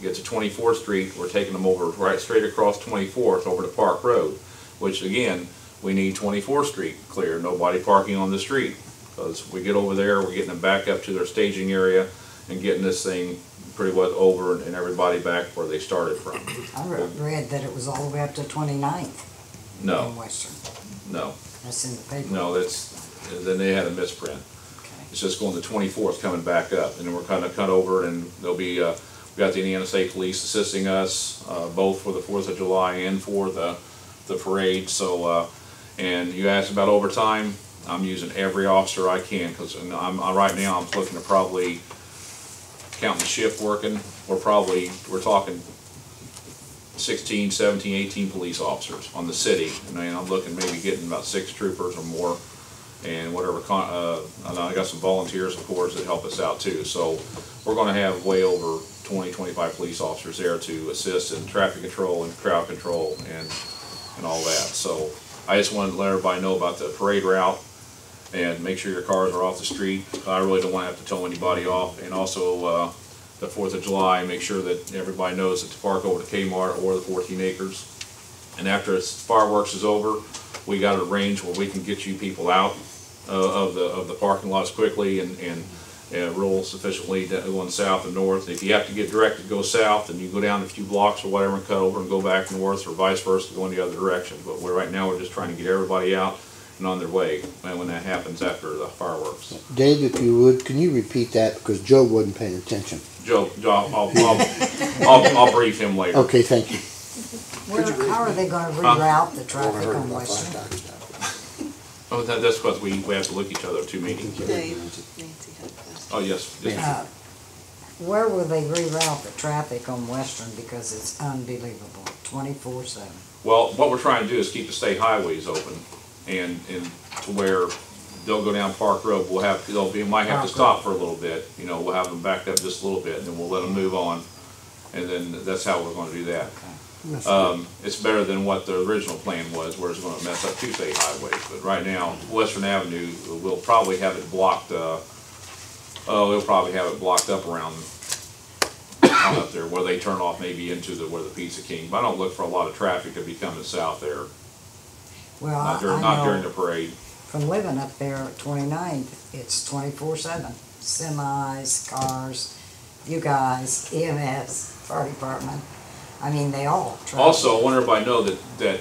You get to 24th Street, we're taking them over right straight across 24th over to Park Road, which again, we need 24th Street clear, nobody parking on the street. Because we get over there, we're getting them back up to their staging area and getting this thing pretty well over and everybody back where they started from. I read that it was all the way up to 29th. No. In Western. No. That's in the paper. No, then they had a misprint. Okay. It's just going to 24th coming back up, and then we're kind of cut over, and there'll be, we got the Indiana State Police assisting us, both for the 4th of July and for the parade. So, and you asked about overtime. I'm using every officer I can, because right now I'm looking to probably, counting the shift working, we're talking 16, 17, 18 police officers on the city, and I'm looking maybe getting about 6 troopers or more, and whatever. And I got some volunteers, of course, that help us out too. So we're going to have way over 20, 25 police officers there to assist in traffic control and crowd control and all that. So I just wanted to let everybody know about the parade route and make sure your cars are off the street. I really don't want to have to tow anybody off. And also the 4th of July, make sure that everybody knows that to park over to Kmart or the 14 acres. And after fireworks is over, we got a range where we can get you people out of the parking lots quickly and roll sufficiently going south and north. If you have to get directed, go south, and you go down a few blocks or whatever and cut over and go back north, or vice versa, go in the other direction. But right now we're just trying to get everybody out and on their way when that happens after the fireworks. Dave, if you would, can you repeat that, because Joe wasn't paying attention? Joe, I'll brief him later. Okay, thank you. How are they going to reroute the traffic on Western? Oh, that's because we have to look at each other at 2 meetings. Dave, Nancy had a question. Oh, yes. Where will they reroute the traffic on Western, because it's unbelievable, 24/7? Well, what we're trying to do is keep the state highways open, and to where they'll go down Park Road. Might have to stop for a little bit. We'll have them backed up just a little bit, and then we'll let them move on, and then that's how we're going to do that. It's better than what the original plan was, where it's going to mess up 2 state highways. But right now, Western Avenue, we'll probably have it blocked. They'll probably have it blocked up around up there, where they turn off maybe into where the Pizza King. But I don't look for a lot of traffic to be coming south there. Well, not during the parade. From living up there at 29th, it's 24/7. Semis, cars, you guys, EMS, fire department. I mean, they all travel. Also, I want everybody to know that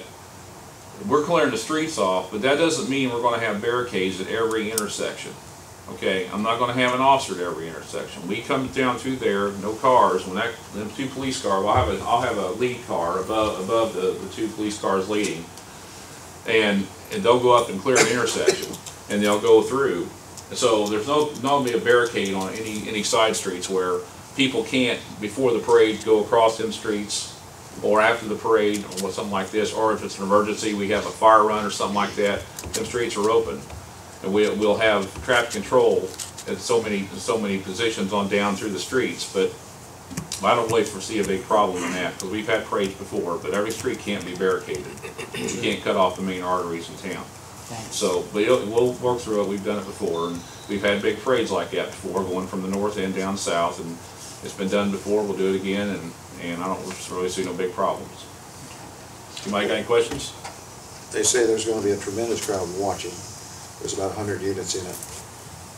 we're clearing the streets off, but that doesn't mean we're going to have barricades at every intersection. Okay, I'm not going to have an officer at every intersection. We come down through there, no cars. When them 2 police cars, I'll have a lead car above the 2 police cars leading, and they'll go up and clear the intersection, and they'll go through. So there's not be a barricade on any side streets where people can't, before the parade, go across them streets or after the parade, or something like this, or if it's an emergency, we have a fire run or something like that, them streets are open. And we'll have traffic control at so many positions on down through the streets, but I don't really foresee a big problem in that, because we've had parades before, but every street can't be barricaded. You can't cut off the main arteries in town. So, but we'll work through it, we've done it before, and we've had big parades like that before, going from the north end down south, and it's been done before, we'll do it again, and I don't really see no big problems. Anybody got any questions? They say there's gonna be a tremendous crowd watching. There's about 100 units in it,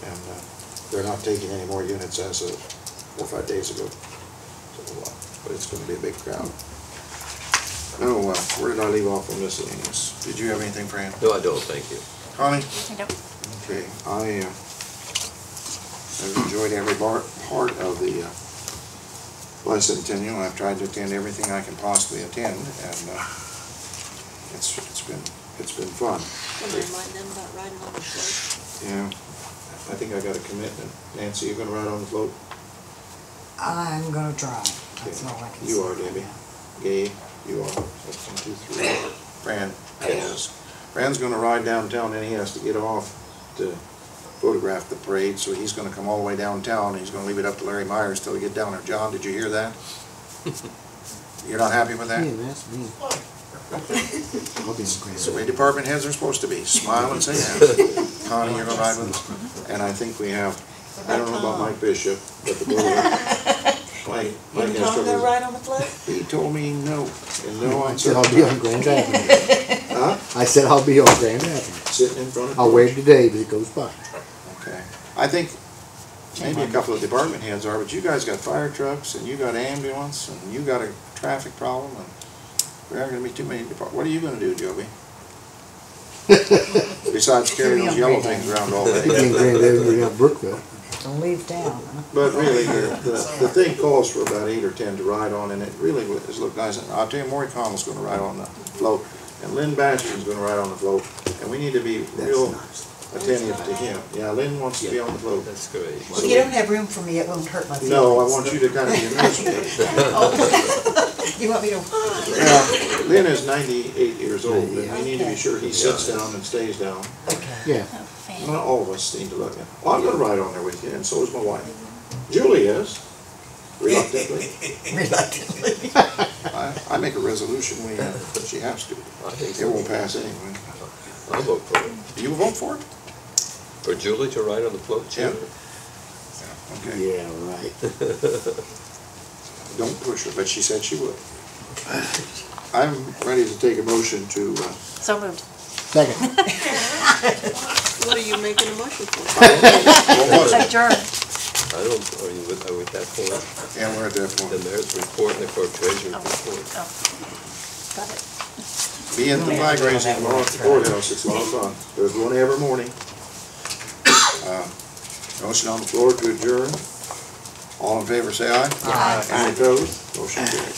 and they're not taking any more units as of 4 or 5 days ago. So, but it's gonna be a big crowd. No, where did I leave off on miscellaneous? Did you have anything, Fran? No, I don't, thank you. Connie? Nope. Okay, I've enjoyed every part of the bicentennial. I've tried to attend everything I can possibly attend, and it's been fun. Can you remind them about riding on the float? Yeah, I think I got a commitment. Nancy, you gonna ride on the float? I'm gonna try. That's all I can say. You are, Debbie. Gabe, you are. That's 1, 2, 3. Fran, yes. Fran's gonna ride downtown, and he has to get off to photograph the parade, so he's gonna come all the way downtown, and he's gonna leave it up to Larry Myers till he get down there. John, did you hear that? You're not happy with that? Yeah, that's me. I'll be That's the way department heads are supposed to be. Smile and say yes. Connie, you're gonna ride with us? And I think we have, I don't know about Mike Bishop, but the board. Mike has trouble. Ride on the float? He told me no, and no I on said I'll be on Grand Avenue. Huh? I said I'll be on Grand Avenue. Sitting in front of. I'll wave today as it goes by. Okay. I think maybe a couple of department heads are, but you guys got fire trucks, and you got ambulance, and you got a traffic problem, and there aren't gonna be too many what are you gonna do, Joby? Besides carry those yellow things around all Be in day. Grand Avenue down Brookville. Don't leave town. But really, the thing calls for about 8 or 10 to ride on, and it really is look nice. And I'll tell you, Maury Connell's gonna ride on the float, and Lynn Bastion's gonna ride on the float, and we need to be real attentive to him. Yeah, Lynn wants to be on the float. That's great. If you don't have room for me, it won't hurt my feelings. No, I want you to kind of be administrative. You want me to? Now, Lynn is 98 years old, and we need to be sure he sits down and stays down. Yeah. Not all of us need to look at. Well, I'm gonna ride on there with you, and so is my wife. Julie is, reluctantly. Reluctantly. I make a resolution, she has to. I think It won't pass anyway. I'll vote for it. Do you vote for it? For Julie to ride on the float, Yeah. sure. Okay. Yeah, right. Don't push her, but she said she would. I'm ready to take a motion to, So moved. Second. What are you making a motion for? Adjourn. I don't, are we at that point? yeah, we're at that The point. mayor's report and the clerk treasurer's report. Oh, got it. Be at the flag raising tomorrow at the courthouse, it's a lot of fun. There's one every morning. Motion on the floor to adjourn. All in favor, say aye. Aye. Any opposed? Motion carried.